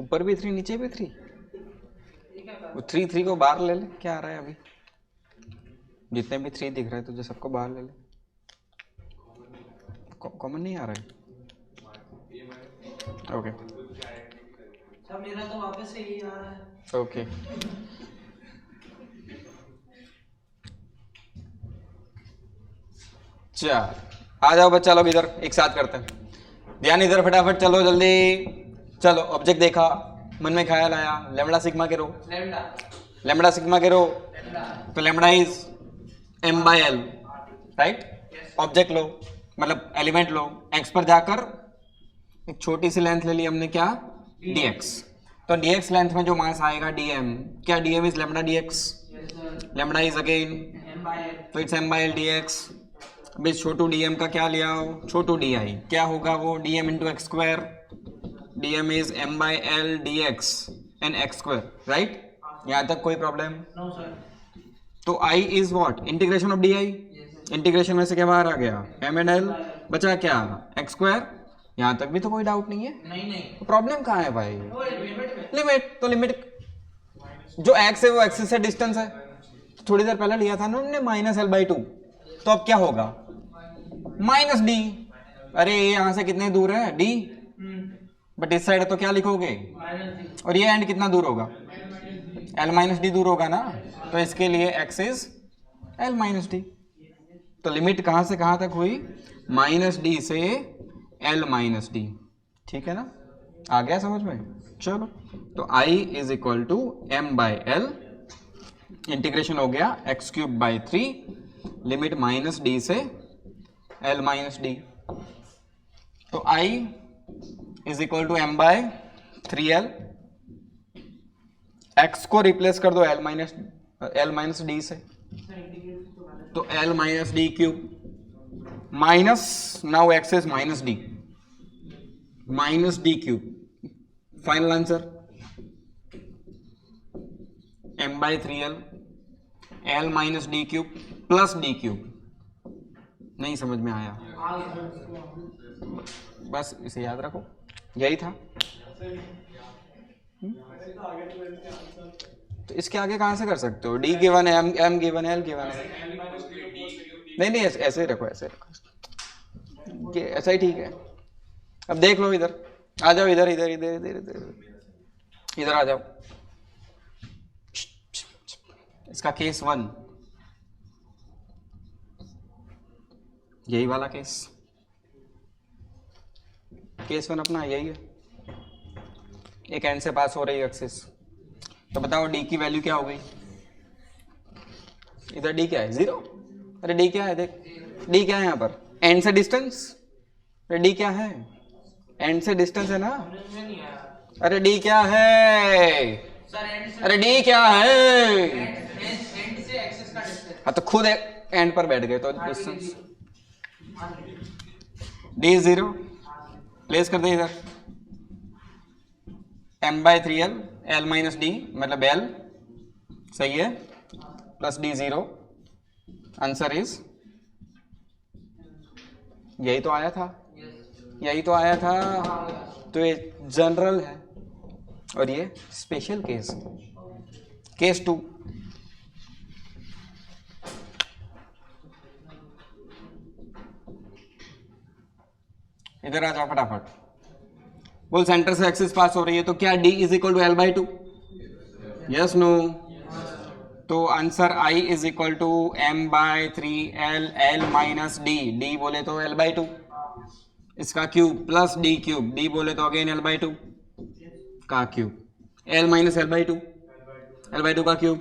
ऊपर भी 3 नीचे भी 3, वो 3 को बाहर ले ले, क्या आ रहा है अभी? जितने भी 3 दिख रहे हैं तुझे सबको बाहर ले ले, कॉमन नहीं आ रहा है। ओके सब मेरा तो वापस से यही आ रहा है। ओके चल आ जाओ बच्चा लोग इधर, एक साथ करते हैं, ध्यान इधर फटाफट, चलो जल्दी चलो। ऑब्जेक्ट देखा, मन में ख्याल आया, लेमड़ा सिग्मा के रो, लेमड़ा सिग्मा के रो, तो lambda is m by L, right. Object लो मतलब एलिमेंट लो, x पर जाकर एक छोटी सी लेंथ ले ली हमने, क्या? dx। तो dx लेंथ में जो मास आएगा dm, क्या dm is lambda dx, lambda is again तो it's m by L dx। अभी छोटू dm का क्या लिया हो, छोटू di, क्या होगा वो? dm into X square, dm is m by L dx and X square, right. यहाँ तक कोई प्रॉब्लम? No sir. तो i is what, integration of di, integration में से क्या बाहर आ गया? m एंड l, बचा क्या? X square. यहाँ तक भी तो कोई डाउट नहीं है? नहीं तो प्रॉब्लम कहाँ है भाई? लिमिट में। लिमिट, तो लिमिट जो x है वो एक्सिस से डिस्टेंस है, थोड़ी देर पहले लिया था ना हमने -l/2, तो अब क्या होगा? -d। अरे ये यहाँ से कितने दूर है? d, बट इस साइड तो क्या लिखोगे? और ये एंड कितना दूर होगा? l-d दूर होगा ना, तो इसके लिए x इज l-d। तो लिमिट कहाँ से कहाँ तक हुई? -d से l-d, ठीक है ना? आ गया समझ में? चलो, तो i is equal to m by L, integration हो गया x³/3, लिमिट -d से l-d, तो i is equal to m by 3l, x को रिप्लेस कर दो एल माइनस डी से, सर इंटीग्रेट तो गलत तो L minus D cube minus, now x is minus D cube, final answer M by three L minus D cube plus D cube. नहीं समझ में आया, बस इसे याद रखो, यही था। तो इसके आगे कहां से कर सकते हो, डी गिवन है, एम गिवन है, एल गिवन है। नहीं नहीं, ऐसे ही रखो, ऐसे रखो, ये ऐसा ही ठीक है। अब देख लो, इधर आ जाओ, इधर इधर इधर इधर इधर इधर आ जाओ। इसका केस 1, यही वाला केस 1 अपना यही है, एक एंड से पास हो रही है एक्सिस। तो बताओ डी की वैल्यू क्या हो गई, इधर डी क्या है 0, अरे डी क्या है, देख डी क्या है यहाँ पर, एंड से डिस्टेंस, अरे डी क्या है, एंड से डिस्टेंस है ना, में नहीं आया अरे डी क्या है, सर। एंड से अरे डी क्या है, एंड से एक्सेस का डिस्टेंस हाँ तो खुद एंड पर बैठ गए तो डिस्टेंस डी 0, प्लेस कर दे इधर, M by three L minus D मतलब एल, सही है, प्लस डी 0, आंसर इज, यही तो आया था, यही तो आया था। तो ये जनरल है और ये स्पेशल केस, केस 2। इधर आ जाओ फटाफट, बोल सेंटर से एक्सिस पास हो रही है तो क्या d is equal to L by two, yes no, तो answer I is equal to M by three L minus D, D बोले तो एल बाई टू, इसका cube plus D cube, D बोले तो अगेन एल बाई टू का cube, L minus L by two का cube,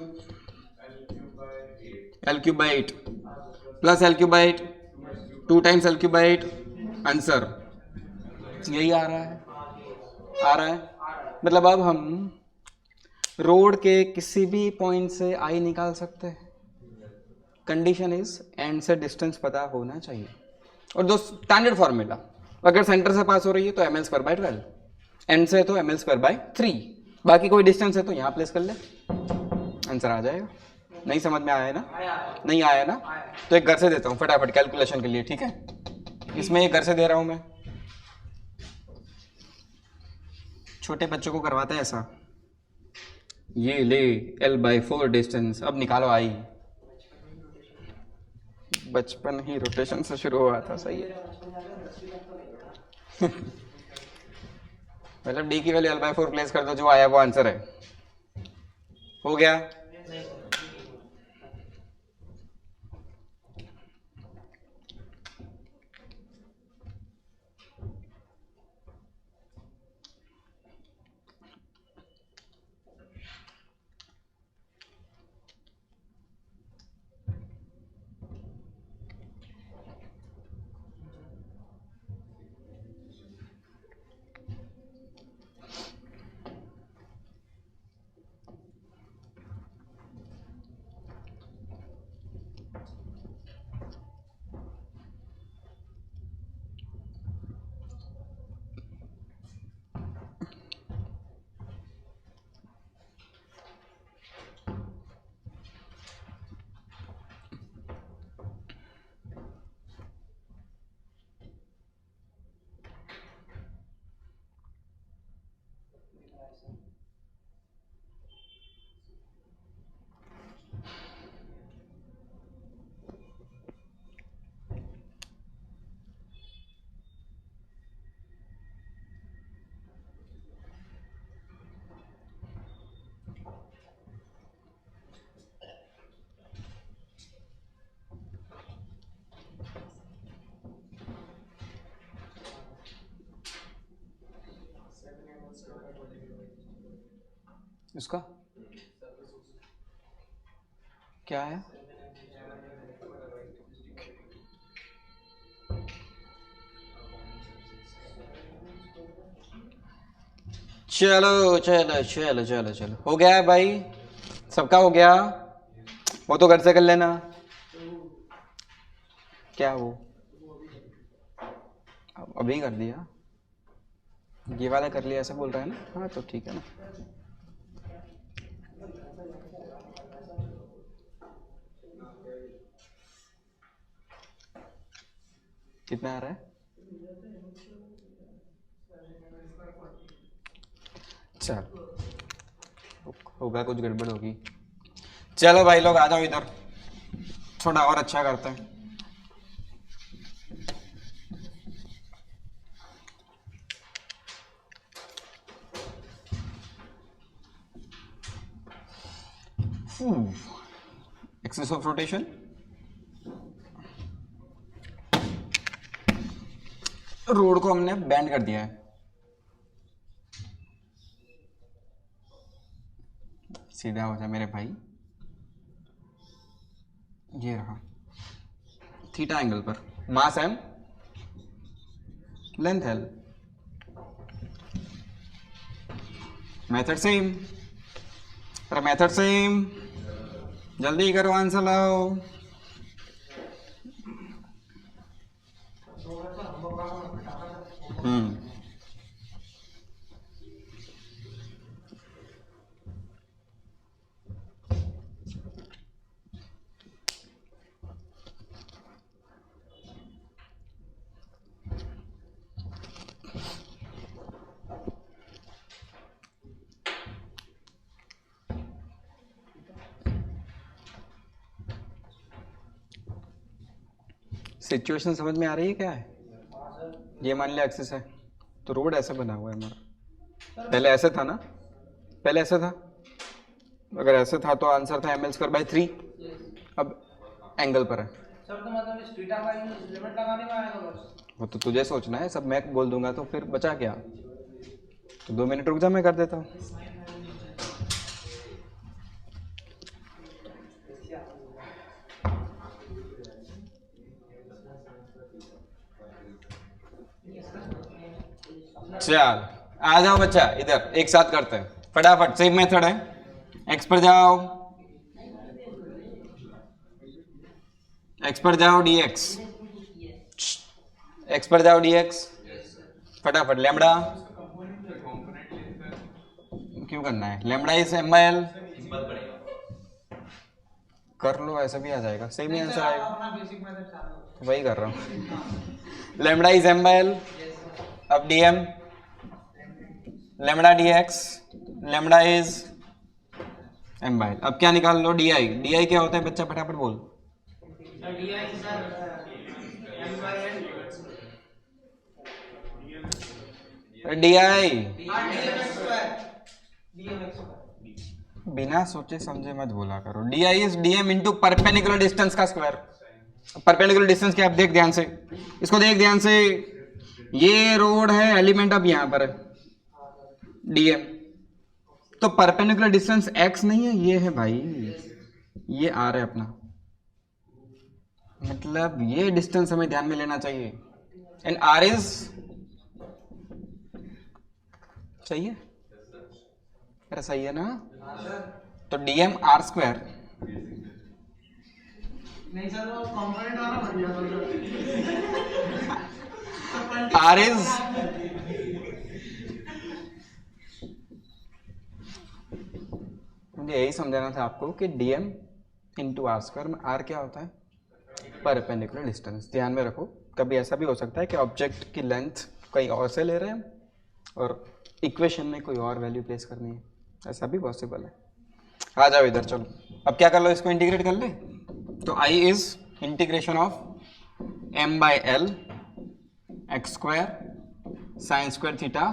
L cube by 8 plus L cube by 8, 2 times L cube by 8, answer यही आ रहा है। मतलब अब हम रोड के किसी भी पॉइंट से आई निकाल सकते हैं, कंडीशन इज एंड से डिस्टेंस पता होना चाहिए। और दो स्टैंडर्ड फॉर्मूला, अगर सेंटर से पास हो रही है तो ml स्क्वायर बाई 12, एंड से तो ml स्क्वायर बाई 3, बाकी कोई डिस्टेंस है तो यहाँ प्लेस कर ले, आंसर आ जाएगा। नहीं समझ में आया है ना, नहीं आया ना, तो एक घर से देता हूँ फटाफट कैलकुलेशन के लिए, ठीक है, इसमें एक घर से दे रहा हूँ मैं, छोटे बच्चों को करवाता है ऐसा, ये ले l/4 डिस्टेंस, अब निकालो आई, बचपन ही रोटेशन से शुरू हुआ था, सही है। मतलब d की वैल्यू l/4 प्लेस कर दो, जो आया वो आंसर है, हो गया। इसका क्या है, चलो चलो चलो चलो चलो, हो गया है भाई, सबका हो गया। वो तो घर से कर लेना। क्या वो अभी कर दिया, ये वाला कर लिया ऐसा बोल रहा है ना? हाँ तो ठीक है ना। कितना आ रहा है? चल होगा, कुछ गड़बड़ होगी। चलो भाई लोग आ जाओ इधर, थोड़ा और अच्छा करते हैं। एक्सेस ऑफ रोटेशन, रोड को हमने बैंड कर दिया है। सीधा हो जाए मेरे भाई, ये रहा थीटा एंगल पर, mass M, length L, method same, method same, जल्दी करो आंसर लाओ। सिचुएशन समझ में आ रही है क्या है? ये मान लिया एक्सिस है, तो रोड ऐसे बना हुआ है हमारा, पहले ऐसे था ना, पहले ऐसे था, अगर ऐसे था तो आंसर था ml²/3, अब एंगल पर है। सर तो मतलब इस थीटा का यूज लिमिट लगाने में आएगा बस। वो तो तुझे सोचना है, सब मैं बोल दूंगा तो फिर बचा क्या? तो 2 मिनट रुक जा, मैं कर देता हूँ। चल आ जाओ बच्चा इधर, एक साथ करते हैं फटाफट, सेम मेथड है। एक्स पर जाओ, एक्स पर जाओ dx, एक्स पर जाओ dx, फटाफट। लैम्बडा क्यों करना है? लैम्बडा इज ml, कर लो, ऐसा भी आ जाएगा, सेम ही आंसर आएगा। अपना बेसिक मेथड चालू, वही कर रहा हूँ। लैम्बडा इज ml, अब dm, lambda dx, lambda is m/l। अब क्या निकाल लो? di, di क्या होता है बच्चा, फटाफट बोल। D I sir m/l di dmx²। बिना सोचे समझे मत बोला करो। di is dm into perpendicular distance का स्क्वायर। परपेंडिकुलर डिस्टेंस क्या? आप देख ध्यान से, इसको देख ध्यान से, ये रोड है, एलिमेंट अब यहां पर है dm, तो परपेंडिकुलर डिस्टेंस x नहीं है, ये है भाई, ये r है अपना, मतलब ये डिस्टेंस हमें ध्यान में लेना चाहिए। एंड r इज, सही है? अरे सही है ना? तो dm r², नहीं सर वो कंपोनेंट वाला बन गया r इज, मुझे यही समझाना था आपको कि dm इंटू r² में r क्या होता है? Perpendicular distance. ध्यान में रखो, कभी ऐसा भी हो सकता है कि ऑब्जेक्ट की लेंथ कहीं और से ले रहे हैं और इक्वेशन में कोई और वैल्यू प्लेस करनी है, ऐसा भी पॉसिबल है। आ जाओ इधर, चलो अब क्या कर लो, इसको इंटीग्रेट कर ले। तो i is integration of m/l x² sin² theta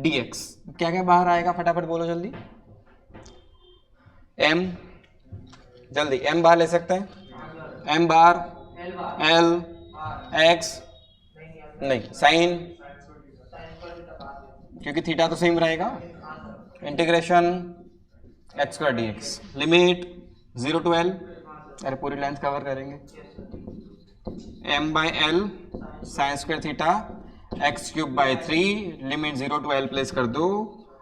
dx। क्या क्या बाहर आएगा, फटाफट बोलो जल्दी। m, जल्दी m बाहर ले सकते हैं, m बार l x नहीं साइन, क्योंकि थीटा तो सेम रहेगा, integration x² dx, limit 0 to l, अरे पूरी लेंथ कवर करेंगे, m/l sin² theta x³ by 3, limit 0 to l place कर दो,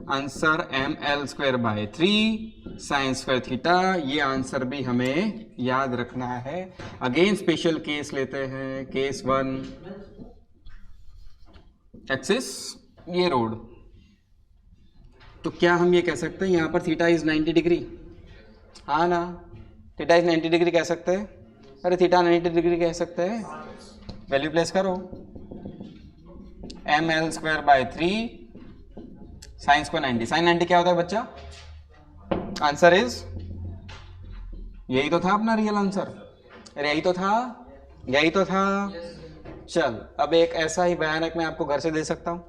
answer ml²/3 sine square theta. ये आंसर भी हमें याद रखना है। अगेन स्पेशल केस लेते हैं, केस 1, एक्सिस ये रोड। तो क्या हम ये कह सकते हैं यहाँ पर थीटा इज 90 डिग्री? हाँ ना, थीटा इज 90 डिग्री कह सकते हैं। अरे थीटा 90 डिग्री कह सकते हैं, वैल्यू प्लेस करो। ml²/3 sine square 90। साइन 90 क्या होता है बच्चा? आंसर इज, यही तो था अपना रियल आंसर। अरे यही तो था, यही तो था। चल अब एक ऐसा ही भयानक मैं आपको घर से दे सकता हूं,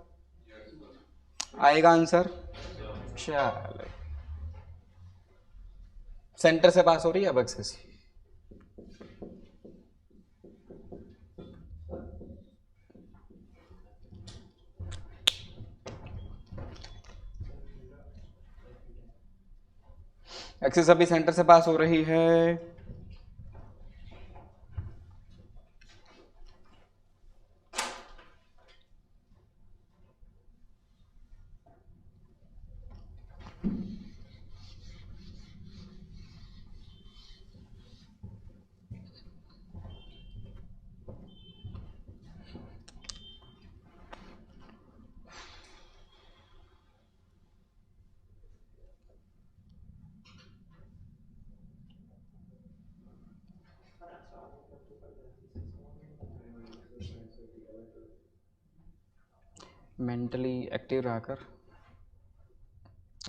आएगा आंसर। चल सेंटर से पास हो रही है अब एक्सिस। एक्सिस अभी सेंटर से पास हो रही है। मेंटली एक्टिव रहकर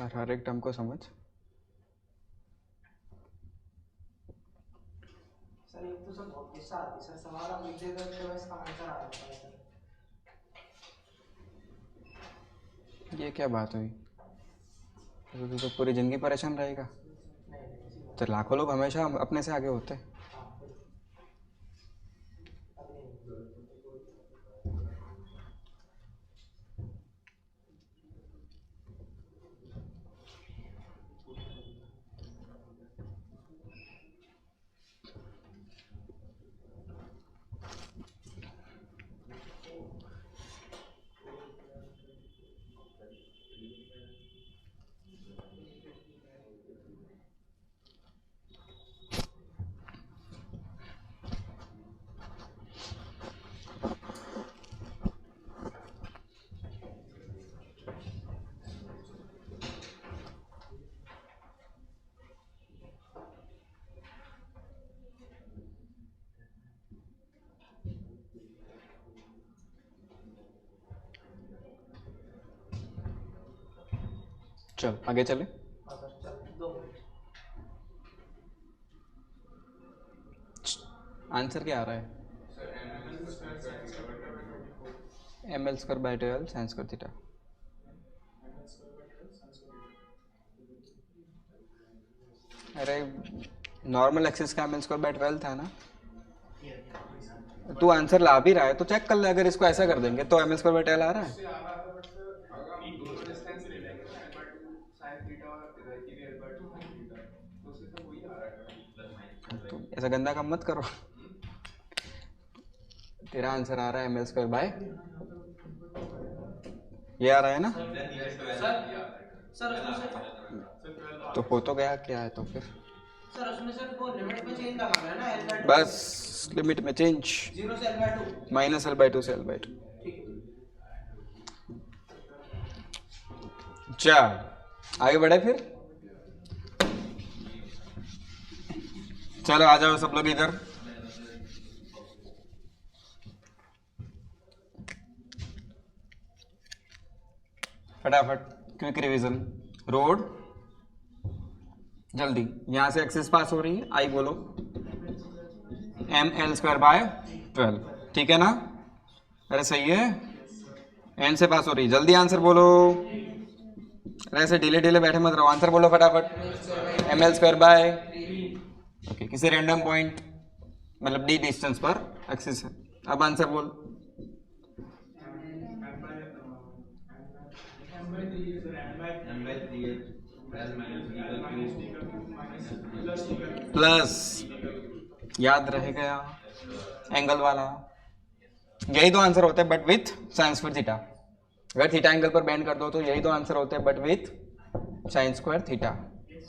और हर एक टर्म को समझ। सर एक तो सर बहुत गुस्सा आती है सर, सवाल आप लिख देते हैं तो इसका आंसर आ जाता है सर। ये क्या बात हुई? तो पूरी जिंदगी परेशान रहेगा? तो लाखों लोग हमेशा अपने से आगे होते हैं। चल आगे चले। हाँ सर चल 2 मिनट। आंसर क्या आ रहा है? ml²/12 sine square theta. अरे नॉर्मल एक्सिस का ml²/12 था ना। तू आंसर ला भी रहा है तो चेक कर ले, अगर इसको ऐसा कर देंगे तो ml²/12 आ रहा है। तो ऐसा गंदा काम मत करो। तेरा आंसर आ रहा है ml²/, ये आ रहा है ना? सर उसमें सर तो हो तो गया, क्या है तो फिर? सर उसमें सर वो लिमिट में चेंज लगाना है ना, L/2 बस लिमिट में चेंज, 0 से L/2 -L/2 से L/2। ठीक है। चल आगे बढ़े फिर। चलो आ जाओ सब लोग इधर। फटाफट क्विक रिवीजन। रोड जल्दी, यहां से एक्सिस पास हो रही है, आई बोलो ml²/12, ठीक है ना? अरे सही है, एंड से पास हो रही है, जल्दी आंसर बोलो। अरे ऐसे ढीले ढीले बैठे मत रहो, आंसर बोलो फटाफट। ml²/, ओके किसी रैंडम पॉइंट मतलब d डिस्टेंस पर एक्सिस है। अब आंसर बोल। प्लस याद रहेगा एंगल वाला, यही तो आंसर होता है but with sine square theta. अगर थीटा एंगल पर बेंड कर दो तो यही तो आंसर होता है, but with sine square theta.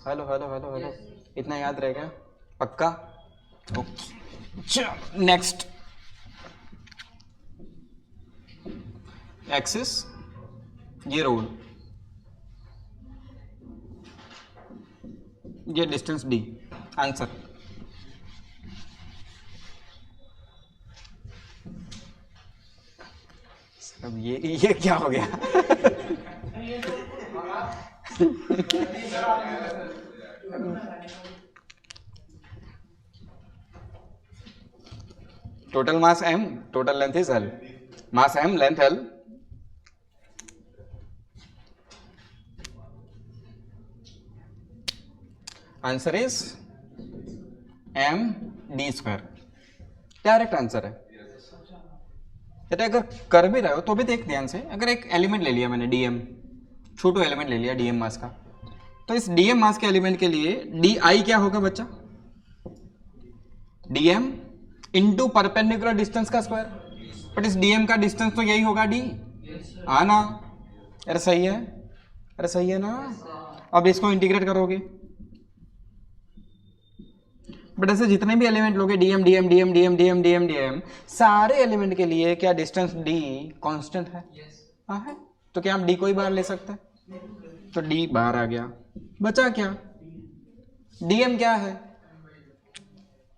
Hello hello hello hello, इतना याद रह गया पक्का? ओके चलो नेक्स्ट। एक्सिस ये रोड, ये डिस्टेंस डी, आंसर अब ये क्या हो गया? Total mass m, total length is l, mass m, length l, answer is m d square, direct answer है। बेटा अगर कर भी रहे हो तो भी देख ध्यान से, अगर एक एलिमेंट ले लिया मैंने dm, छोटू एलिमेंट ले लिया dm मास का, तो इस dm मास के एलिमेंट के लिए di क्या होगा बच्चा? dm इंटू परपेंडिकुलर डिस्टेंस का स्क्वायर, बट इस dm का डिस्टेंस तो यही होगा d, हाँ ना? अरे सही है, अरे सही है ना? अब इसको इंटीग्रेट करोगे, बट ऐसे जितने भी एलिमेंट लोगे dm dm dm dm dm dm dm, सारे एलिमेंट के लिए क्या डिस्टेंस d कांस्टेंट है? हाँ है। तो क्या हम d को ही बाहर ले सकते हैं? तो d बाहर आ गया, बचा क्या? dm क्या है?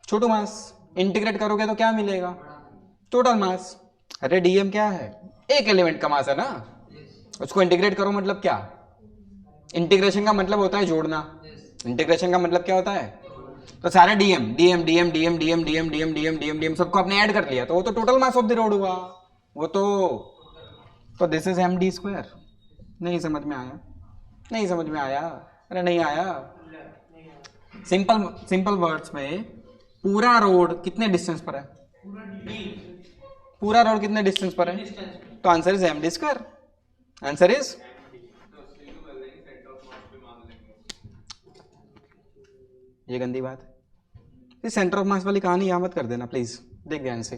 छोटू मास, इंटीग्रेट करोगे तो क्या मिलेगा? Total mass. अरे dm क्या है? एक एलिमेंट का मास है ना, उसको इंटीग्रेट करो मतलब क्या? इंटीग्रेशन का मतलब होता है जोड़ना, इंटीग्रेशन का मतलब क्या होता है? तो सारे dm dm dm dm dm dm dm dm dm dm सबको आपने ऐड कर लिया, तो वो तो total mass of the road हुआ, वो तो this is m d square. नहीं समझ में आया? नहीं समझ में आया? अरे नहीं आया? सिंपल वर्ड्स में पूरा रोड कितने डिस्टेंस पर है? पूरा रोड कितने डिस्टेंस पर है? तो answer is m d square, answer is ये गंदी बात है। इस सेंटर ऑफ मास वाली कहानी यहाँ मत कर देना प्लीज, देख ध्यान से।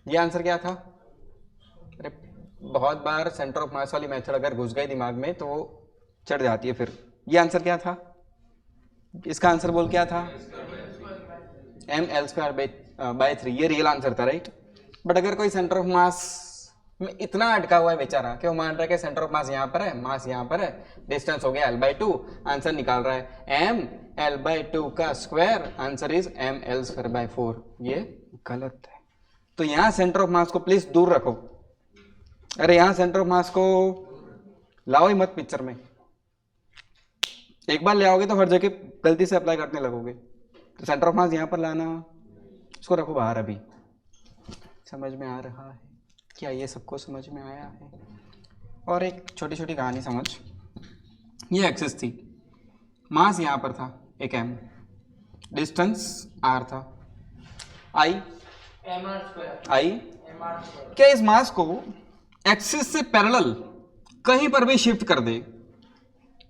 ये आंसर क्या था? अरे बहुत बार सेंटर ऑफ मास वाली मेथड अगर घुस गई दिमाग में तो वो चढ़ जाती है फिर। ये आंसर क्या था? इसका आंसर बोल क्या था? एम एल स्क्वायर बाय 3, ये रियल आंसर था राइट। बट अगर कोई सेंटर ऑफ मास में इतना अटका हुआ है बेचारा कि वो मान रहा है कि सेंटर ऑफ मास यहाँ पर है, मास यहाँ पर है, डिस्टेंस हो गया l/2, आंसर निकाल रहा है m l/2 का square, answer is m l square by 4, ये गलत है। तो यहाँ सेंटर ऑफ मास को प्लीज दूर रखो। अरे यहाँ सेंटर ऑफ मास को लाओ ही मत पिक्चर में, एक बार ले आओगे तो हर जगह गलती से अप्लाई करने लगोगे। तो सेंटर ऑफ मास यहाँ पर लाना, इसको रखो बाहर। अभी समझ में आ रहा है क्या? ये सबको समझ में आया है? और एक छोटी छोटी कहानी समझ, ये एक्सिस थी, मास यहाँ पर था एक m, डिस्टेंस r था, i क्या इस मास को एक्सिस से पैरेलल कहीं पर भी शिफ्ट कर दे,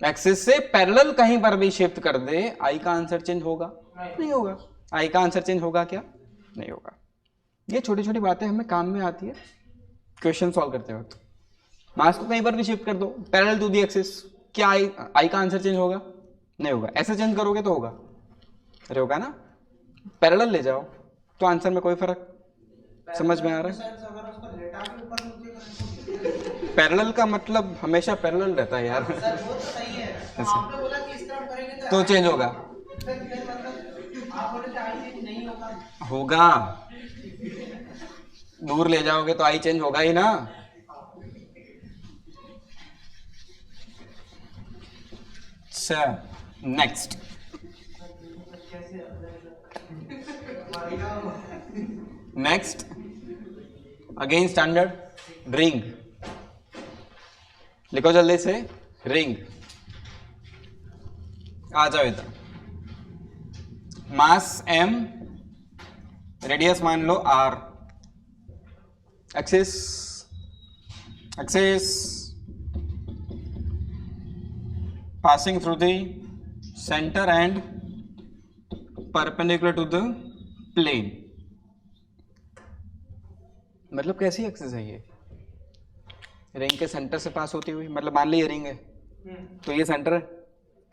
एक्सिस से पैरेलल कहीं पर भी शिफ्ट कर दे, i का आंसर चेंज होगा? नहीं होगा। i का आंसर चेंज होगा क्या? नहीं होगा। ये छोटी छोटी बातें हमें काम में आती है क्वेश्चन सॉल्व करते वक्त। मास को कहीं पर भी शिफ्ट कर दो पैरेलल टू द एक्सिस, क्या आई का आंसर चेंज होगा? नहीं होगा। ऐसे चेंज करोगे तो होगा, अरे होगा ना। पैरेलल ले जाओ तो आंसर में कोई फर्क समझ में आ रहा है? पैरेलल का मतलब हमेशा पैरेलल रहता है यार। तो चेंज होगा, होगा। दूर ले जाओगे तो आई चेंज होगा ही ना। अच्छा next, next again standard ring, लिखो जल्दी से रिंग। आ जाओ इधर, मास m, रेडियस मान लो r, axis passing through the center and perpendicular to the plane। मतलब कैसी एक्सिस है ये? रिंग के सेंटर से पास होती हुई, मतलब मान ली ये रिंग है तो ये सेंटर है,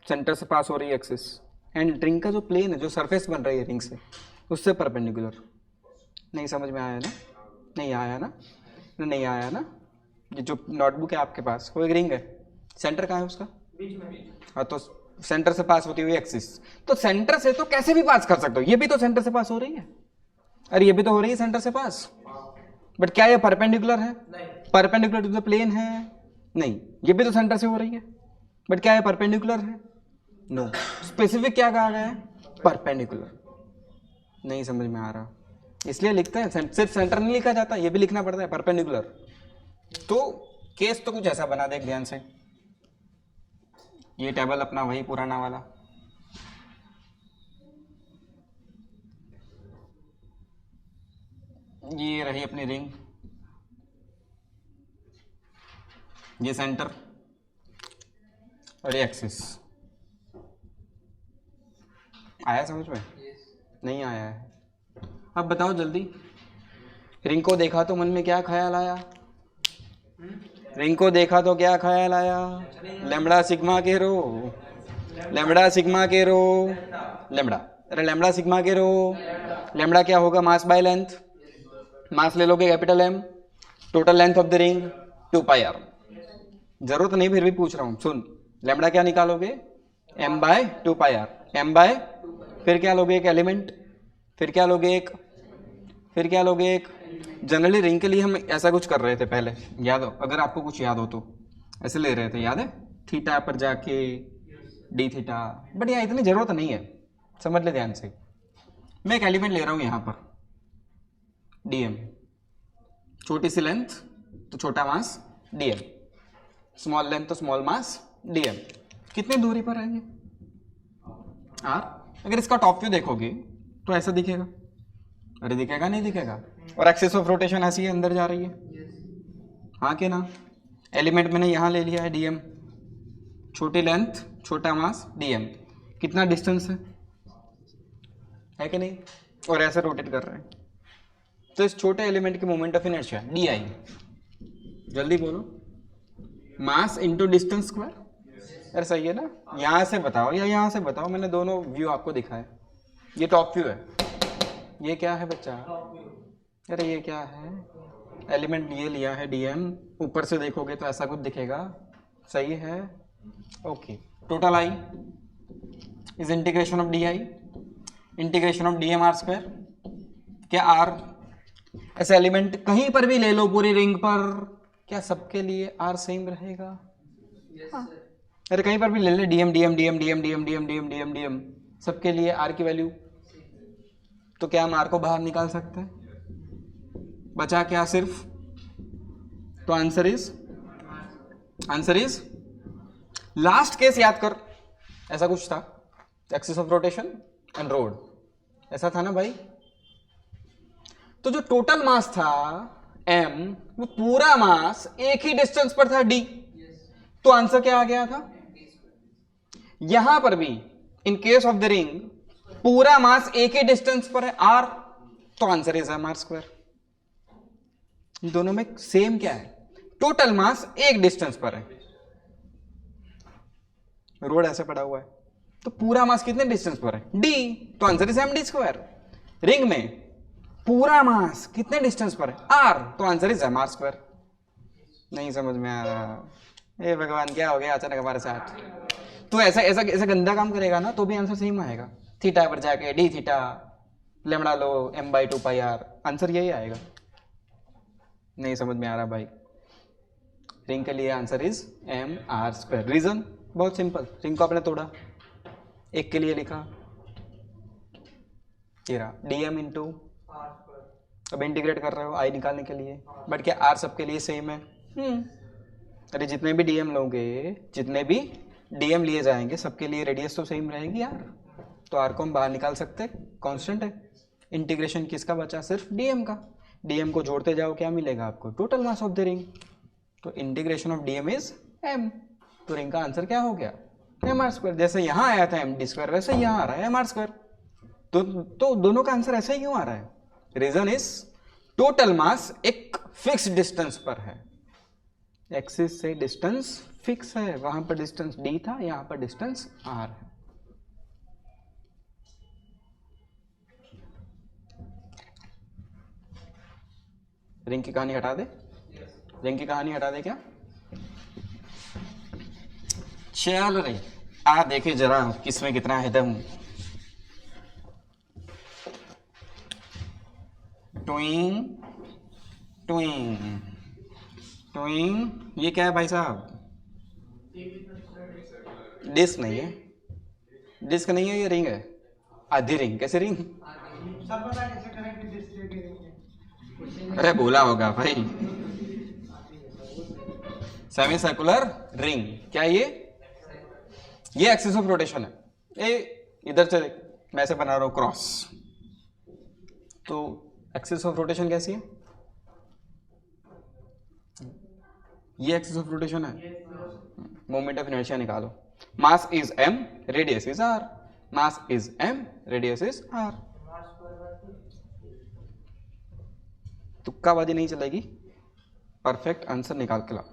सेंटर से पास हो रही है एक्सिस, एंड रिंग का जो प्लेन है, जो सरफेस बन रही है रिंग से, उससे परपेंडिकुलर। नहीं समझ में आया ना? नहीं आया ना? नहीं आया ना? ये जो नोटबुक है आपके पास वो एक रिंग है, सेंटर कहाँ है उसका? बीच में। हाँ, तो सेंटर से पास होती हुई एक्सिस, तो सेंटर से तो कैसे भी पास कर सकते हो, ये भी तो सेंटर से पास हो रही है, अरे ये भी तो हो रही है सेंटर से पास, बट क्या ये परपेंडिकुलर है? परपेंडिकुलर टू द प्लेन है? नहीं। ये भी तो सेंटर से हो रही है, बट क्या ये परपेंडिकुलर है? नो। स्पेसिफिक क्या कहा गया है? परपेंडिकुलर। नहीं समझ में आ रहा, इसलिए लिखते हैं, सिर्फ सेंटर नहीं लिखा जाता, ये भी लिखना पड़ता है परपेंडिकुलर। तो केस तो कुछ ऐसा बना दे ध्यान से, ये टेबल अपना वही पुराना वाला, ये रही अपनी रिंग, ये सेंटर और ये एक्सिस। आया समझ में? नहीं आया है? अब बताओ जल्दी, रिंग को देखा तो मन में क्या ख्याल आया? रिंग को देखा तो क्या ख्याल आया? लैम्बडा सिग्मा के रो, लैम्बडा सिग्मा के रो, लैम्बडा, अरे लैम्बडा सिग्मा के रो, लैम्बडा क्या होगा? मास बाय लेंथ, मास ले लोगे capital M, total length of the ring 2 pi R. जरूरत नहीं फिर भी पूछ रहा हूं, सुन, लैम्बडा क्या निकालोगे? m by 2 pi R, m by, फिर क्या लोगे? एक एलिमेंट, फिर क्या लोगे? एक, फिर क्या लोगे? एक। जनरली रिंग के लिए हम ऐसा कुछ कर रहे थे पहले, याद हो? अगर आपको कुछ याद हो तो ऐसे ले रहे थे, याद है? थीटा पर जाके डी थीटा, बट यहाँ इतनी जरूरत नहीं है, समझ ले ध्यान से। मैं एक एलिमेंट ले रहा हूँ यहाँ पर dm, छोटी सी लेंथ तो छोटा मास dm, स्मॉल लेंथ तो स्मॉल मास dm। कितनी दूरी पर है ये? r। अगर इसका टॉप व्यू देखोगे तो ऐसा दिखेगा, अरे दिखेगा नहीं दिखेगा? और एक्सिस ऑफ रोटेशन ऐसी है, अंदर जा रही है, हाँ कि ना? एलिमेंट मैंने यहाँ ले लिया है dm, छोटी लेंथ छोटा मास dm, कितना डिस्टेंस है कि नहीं? और ऐसे रोटेट कर रहे हैं, तो इस छोटे एलिमेंट की मोमेंट ऑफ इनर्शिया di, जल्दी बोलो, मास इनटू डिस्टेंस स्क्वायर। अरे सही है ना? यहाँ से बताओ या यहाँ से बताओ, मैंने दोनों व्यू आपको दिखाए। ये टॉप व्यू है, ये क्या है बच्चा? अरे ये क्या है? एलिमेंट ये लिया है dm, ऊपर से देखोगे तो ऐसा कुछ दिखेगा, सही है? Okay. Total I is integration of di, integration of dm r square. क्या r, ऐसे एलिमेंट कहीं पर भी ले लो पूरी रिंग पर, क्या सबके लिए r सेम रहेगा? हाँ। अरे कहीं पर भी ले ले dm dm dm dm dm dm dm dm dm, सबके लिए r की वैल्यू, तो क्या हम r को बाहर निकाल सकते हैं? बचा क्या सिर्फ? तो आंसर इज लास्ट केस याद कर, ऐसा कुछ था, axis of rotation and road, ऐसा था ना भाई? तो जो टोटल मास था m, वो पूरा मास एक ही डिस्टेंस पर था d, तो आंसर क्या आ गया था? यहां पर भी in case of the ring पूरा मास एक ही डिस्टेंस पर है r, तो answer is m r square. दोनों में सेम क्या है? टोटल मास एक डिस्टेंस पर है, रोड ऐसे पड़ा हुआ है, तो पूरा मास कितने डिस्टेंस पर है? d, तो answer is md square. Ring में पूरा मास कितने डिस्टेंस पर है? r, तो आंसर इज mr स्क्वायर। नहीं समझ में आ रहा? ए भगवान क्या हो गया अचानक हमारे साथ? तो ऐसा ऐसा ऐसा गंदा काम करेगा ना तो भी आंसर सेम आएगा, थीटा पर जाके D theta, lambda low m by 2 pi r, answer यही आएगा। नहीं समझ में आ रहा भाई? रिंग के लिए answer is m r square. Reason बहुत सिंपल, रिंग को आपने तोड़ा, एक के लिए लिखा, तेरा dm इंटू, अब इंटीग्रेट कर रहे हो i निकालने के लिए, बट क्या r सबके लिए सेम है? अरे जितने भी dm लोगे, जितने भी dm लिए जाएंगे, सबके लिए रेडियस तो सेम रहेगी यार, तो r को हम बाहर निकाल सकते हैं, कांस्टेंट है। इंटीग्रेशन किसका बचा? सिर्फ dm का, dm को जोड़ते जाओ, क्या मिलेगा आपको? Total mass of the ring, तो integration of dm is m, तो रिंग का आंसर क्या हो गया? m r square. जैसे यहाँ आया था md स्क्वायर, वैसे यहाँ आ रहा है m r स्क्वायर। तो दोनों का आंसर ऐसा ही क्यों आ रहा है? रीजन इज टोटल मास एक फिक्स डिस्टेंस पर है, एक्सिस से डिस्टेंस फिक्स है, वहां पर डिस्टेंस d था, यहां पर डिस्टेंस r है। रिंग की कहानी हटा दे, रिंग की कहानी हटा दे क्या? चल रे आ देखे जरा किसमें कितना है दम। ट्विंग ट्विंग ट्विंग, ये क्या है भाई साहब? डिस्क नहीं है, डिस्क नहीं है, ये रिंग है, आधी रिंग। कैसे रिंग? सर पता कैसे करें कि डिस्प्ले की रिंग है? अरे बोला होगा भाई। सेमी सर्कुलर रिंग क्या है ये एक्सिस ऑफ रोटेशन है। ए इधर से देख, मैं ऐसे बना रहा हूं क्रॉस, तो एक्सिस ऑफ रोटेशन कैसी है? ये एक्सिस ऑफ रोटेशन है। मोमेंट ऑफ इनर्शिया निकालो। Mass is m, radius is r, mass is m, radius is r। तुक्काबाजी नहीं चलेगी, परफेक्ट आंसर निकाल के ला।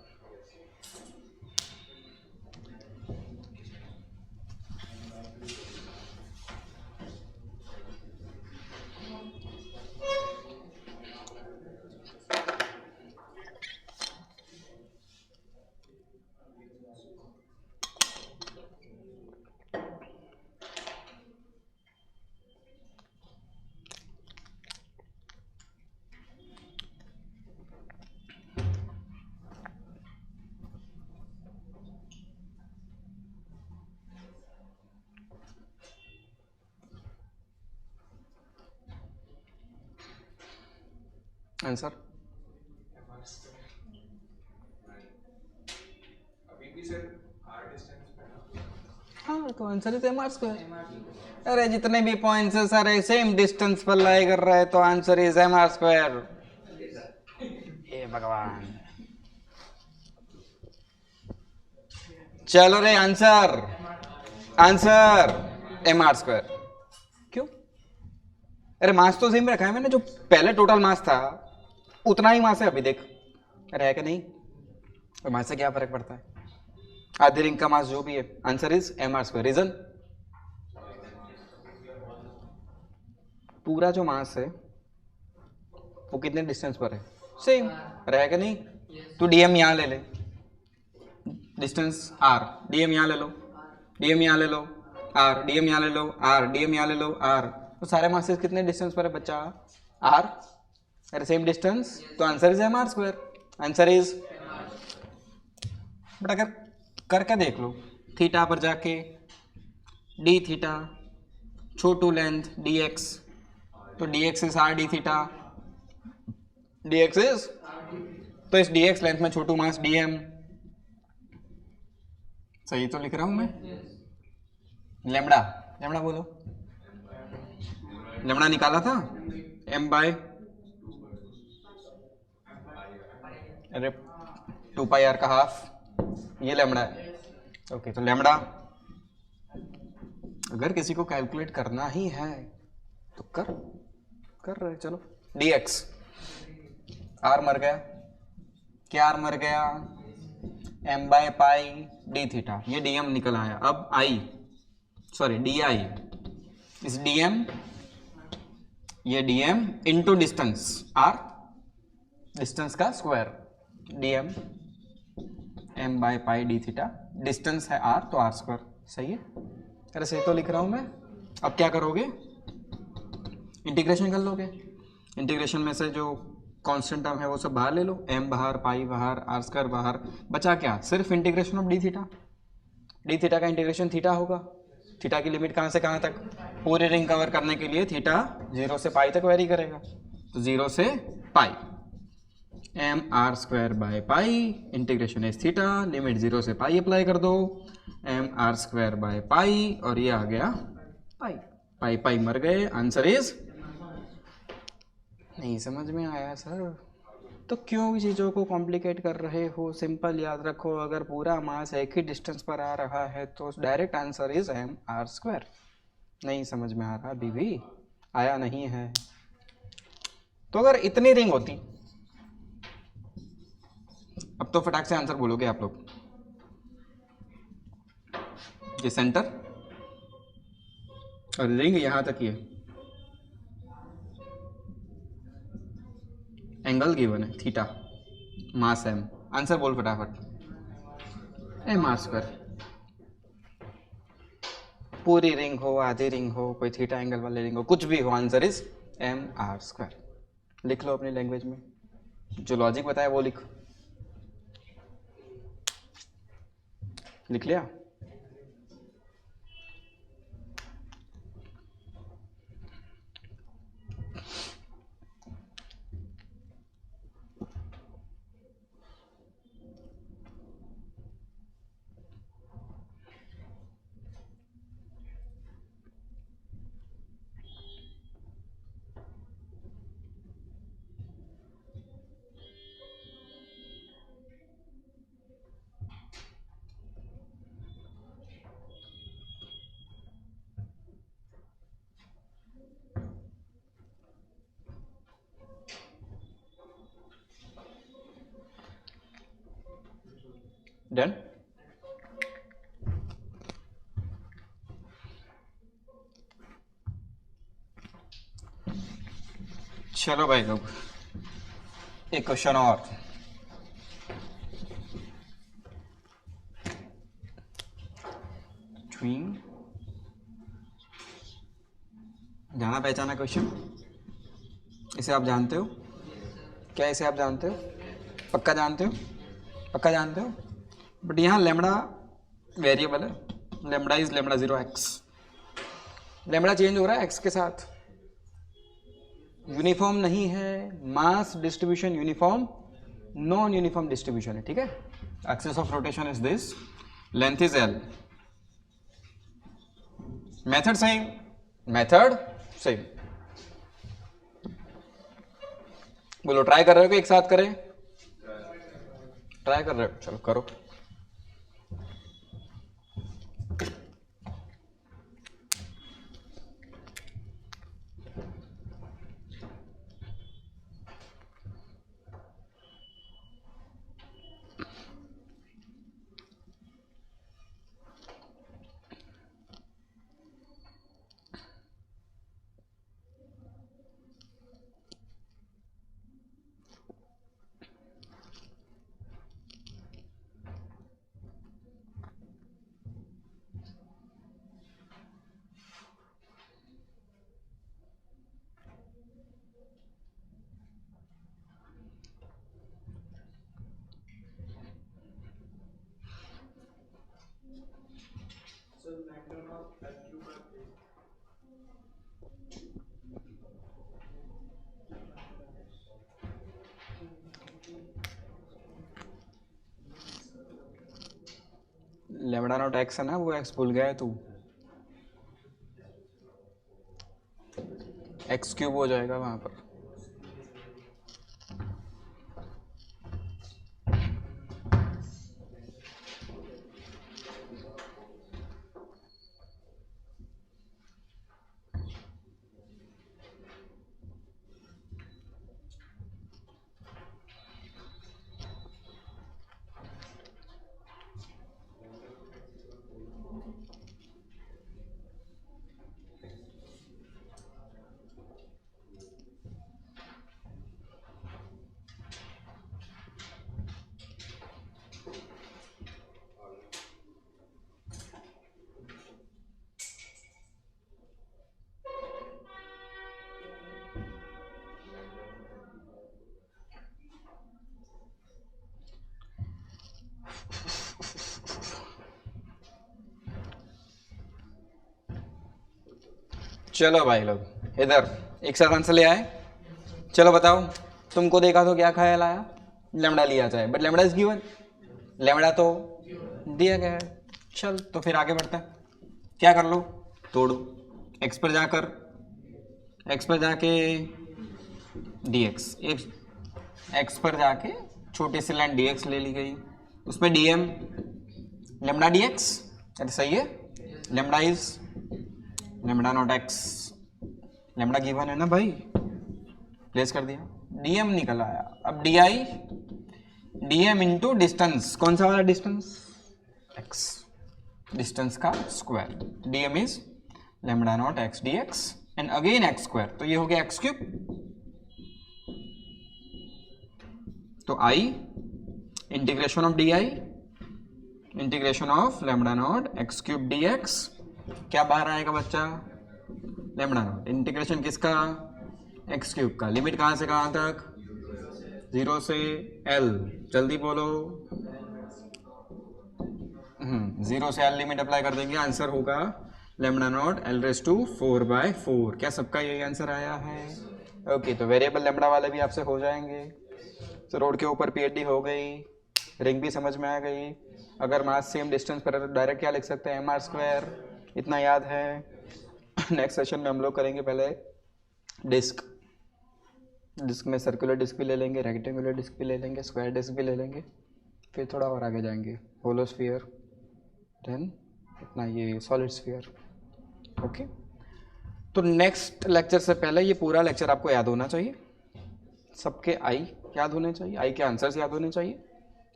आंसर हाँ, तो answer is M R square. अरे जितने भी पॉइंट्स है सारे सेम डिस्टेंस पर लाई कर रहे हैं, तो answer is M R square. हे भगवान, चलो रे answer, answer M R square. क्यों? अरे मास तो सेम रखा है मैंने, जो पहले टोटल मास था उतना ही मास है अभी देख। अरे है कि नहीं? और मास से क्या फर्क पड़ता है? आधी रिंग का मास जो भी है, answer is M R square. Reason, पूरा जो मास है वो कितने डिस्टेंस पर है? सेम। रहेगा नहीं? तू डीएम यहां ले ले, डिस्टेंस आर, डीएम यहां ले लो, डीएम यहां ले लो, आर, डीएम यहां ले लो, आर, डीएम यहां ले लो, आर। तो सारे मासेस कितने डिस्टेंस पर है बच्चा? आर। अरे सेम डिस्टेंस, तो answer is M R square. Answer is, but अगर करके देख लो, थीटा पर जाके डी थीटा, छोटू लेंथ डी एक्स, तो D x is R D theta, D x is, तो इस डी एक्स लेंथ में छोटू मास डी एम। सही तो लिख रहा हूं मैं? लेमड़ा, लेमड़ा बोलो, लेमड़ा निकाला था एम बाय, अरे 2 पाई आर का हाफ, ये लेमड़ा है। ओके, तो लेमड़ा अगर किसी को कैलकुलेट करना ही है तो कर रहे, चलो। dx, आर मर गया, क्या आर मर गया? m by pi D theta, ये dm निकल आया। अब i, सॉरी di, इस dm, ये dm into distance r, distance का square, dm m by pi D theta, distance है r तो r स्क्वायर। सही है? अरे सही तो लिख रहा हूं मैं। अब क्या करोगे? इंटीग्रेशन कर लोगे। इंटीग्रेशन में से जो कांस्टेंट टर्म है वो सब बाहर ले लो, m बाहर, पाई बाहर, r स्क्वायर बाहर, बचा क्या? सिर्फ integration of D theta. D theta का इंटीग्रेशन थीटा होगा। थीटा की लिमिट कहां से कहां तक? पूरी रिंग कवर करने के लिए थीटा 0 से पाई तक वेरी करेगा, तो 0 से पाई, M R square by pi, integration is theta, limit 0 से पाई अप्लाई कर दो, M R square by pi, और ये आ गया पाई, पाई पाई मर गए, आंसर इज। नहीं समझ में आया सर? तो क्यों चीज़ों को कॉम्प्लिकेट कर रहे हो? सिंपल याद रखो, अगर पूरा मास एक ही डिस्टेंस पर आ रहा है तो direct answer is M R square. नहीं समझ में आ रहा? अभी भी आया नहीं है? तो अगर इतनी रिंग होती अब तो फटाक से आंसर बोलोगे आप लोग। ये सेंटर और रिंग यहाँ तक ही है, एंगल गिवन है थीटा, मास एम। आंसर बोल फटाफट। M R square. पूरी रिंग हो, आधी रिंग हो, कोई थीटा एंगल वाली रिंग हो, कुछ भी हो, answer is M R square. लिख लो अपनी लैंग्वेज में, जो लॉजिक बताया वो लिख लिया। डन। चलो भाई लोग, एक क्वेश्चन और। जाना पहचाना क्वेश्चन, इसे आप जानते हो क्या? इसे आप जानते हो? पक्का जानते हो? पक्का जानते हो? बट यहाँ लेमड़ा वेरिएबल है, lambda is lambda 0x। Lambda change हो रहा है एक्स के साथ, यूनिफॉर्म नहीं है। Mass distribution uniform, non uniform distribution है, ठीक है। Axis of rotation is this, length is L, method same, method same. बोलो ट्राई कर रहे हो कि एक साथ करें? ट्राई कर रहे हो, चलो करो। लेमड़ा नॉट एक्स है ना, वो एक्स भूल गया है तू, एक्स क्यूब हो जाएगा वहां पर। चलो भाई लोग इधर एक साथ आंसर ले आए। चलो बताओ, तुमको देखा तो क्या ख्याल आया? लेमड़ा लिया जाए, but lambda is given, lambda तो दिया गया है। चल तो फिर आगे बढ़ते हैं। क्या कर लो, तोड़ो। एक्स पर जाकर, एक्स पर जाके dx, एक्स पर जाके छोटी सी लाइन dx ले ली गई, उसमें dm लेमड़ा dx, अरे सही है। Lambda is lambda not x, lambda given है ना भाई, प्लेस कर दिया, dm निकल आया। अब di, dm इंटू डिस्टेंस, कौन सा वाला डिस्टेंस, x, डिस्टेंस का square, dm is lambda naught x dx and again x square, तो ये हो गया x क्यूब, तो I integration of D I integration of lambda naught x cube dx, क्या बाहर आएगा बच्चा, लैम्बडा नॉट इंटीग्रेशन किसका, x क्यूब का, लिमिट कहां से कहां तक, 0 से l, जल्दी बोलो, 0 से l लिमिट अप्लाई कर देंगे, आंसर होगा lambda naught l raise to 4/4, क्या सबका यही आंसर आया है, ओके, तो वेरिएबल लैम्बडा वाले भी आपसे हो जाएंगे, तो रोड के ऊपर पीएचडी हो गई, रिंग भी समझ में आ गई, अगर मास सेम डिस्टेंस पर डायरेक्ट क्या लिख सकते हैं, mr स्क्वायर, इतना याद है। नेक्स्ट सेशन में हम लोग करेंगे पहले डिस्क, डिस्क में सर्कुलर डिस्क भी ले लेंगे, रेक्टेंगुलर डिस्क भी ले लेंगे, स्क्वायर डिस्क भी ले लेंगे, फिर थोड़ा और आगे जाएंगे, होलो स्फीयर, देन इतना ये सॉलिड स्फीयर, ओके। तो नेक्स्ट लेक्चर से पहले ये पूरा लेक्चर आपको याद होना चाहिए, सबके आई याद होने चाहिए, आई के आंसर्स याद होने चाहिए,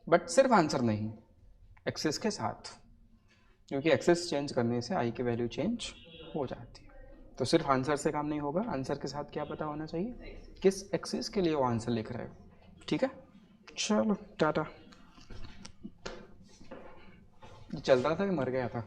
बट सिर्फ आंसर नहीं, एक्सेस के साथ, क्योंकि एक्सेस चेंज करने से आई की वैल्यू चेंज हो जाती है, तो सिर्फ आंसर से काम नहीं होगा, आंसर के साथ क्या पता होना चाहिए, किस एक्सेस के लिए वो आंसर लिख रहे हो, ठीक है, चलो टाटा। चल रहा था कि मर गया था।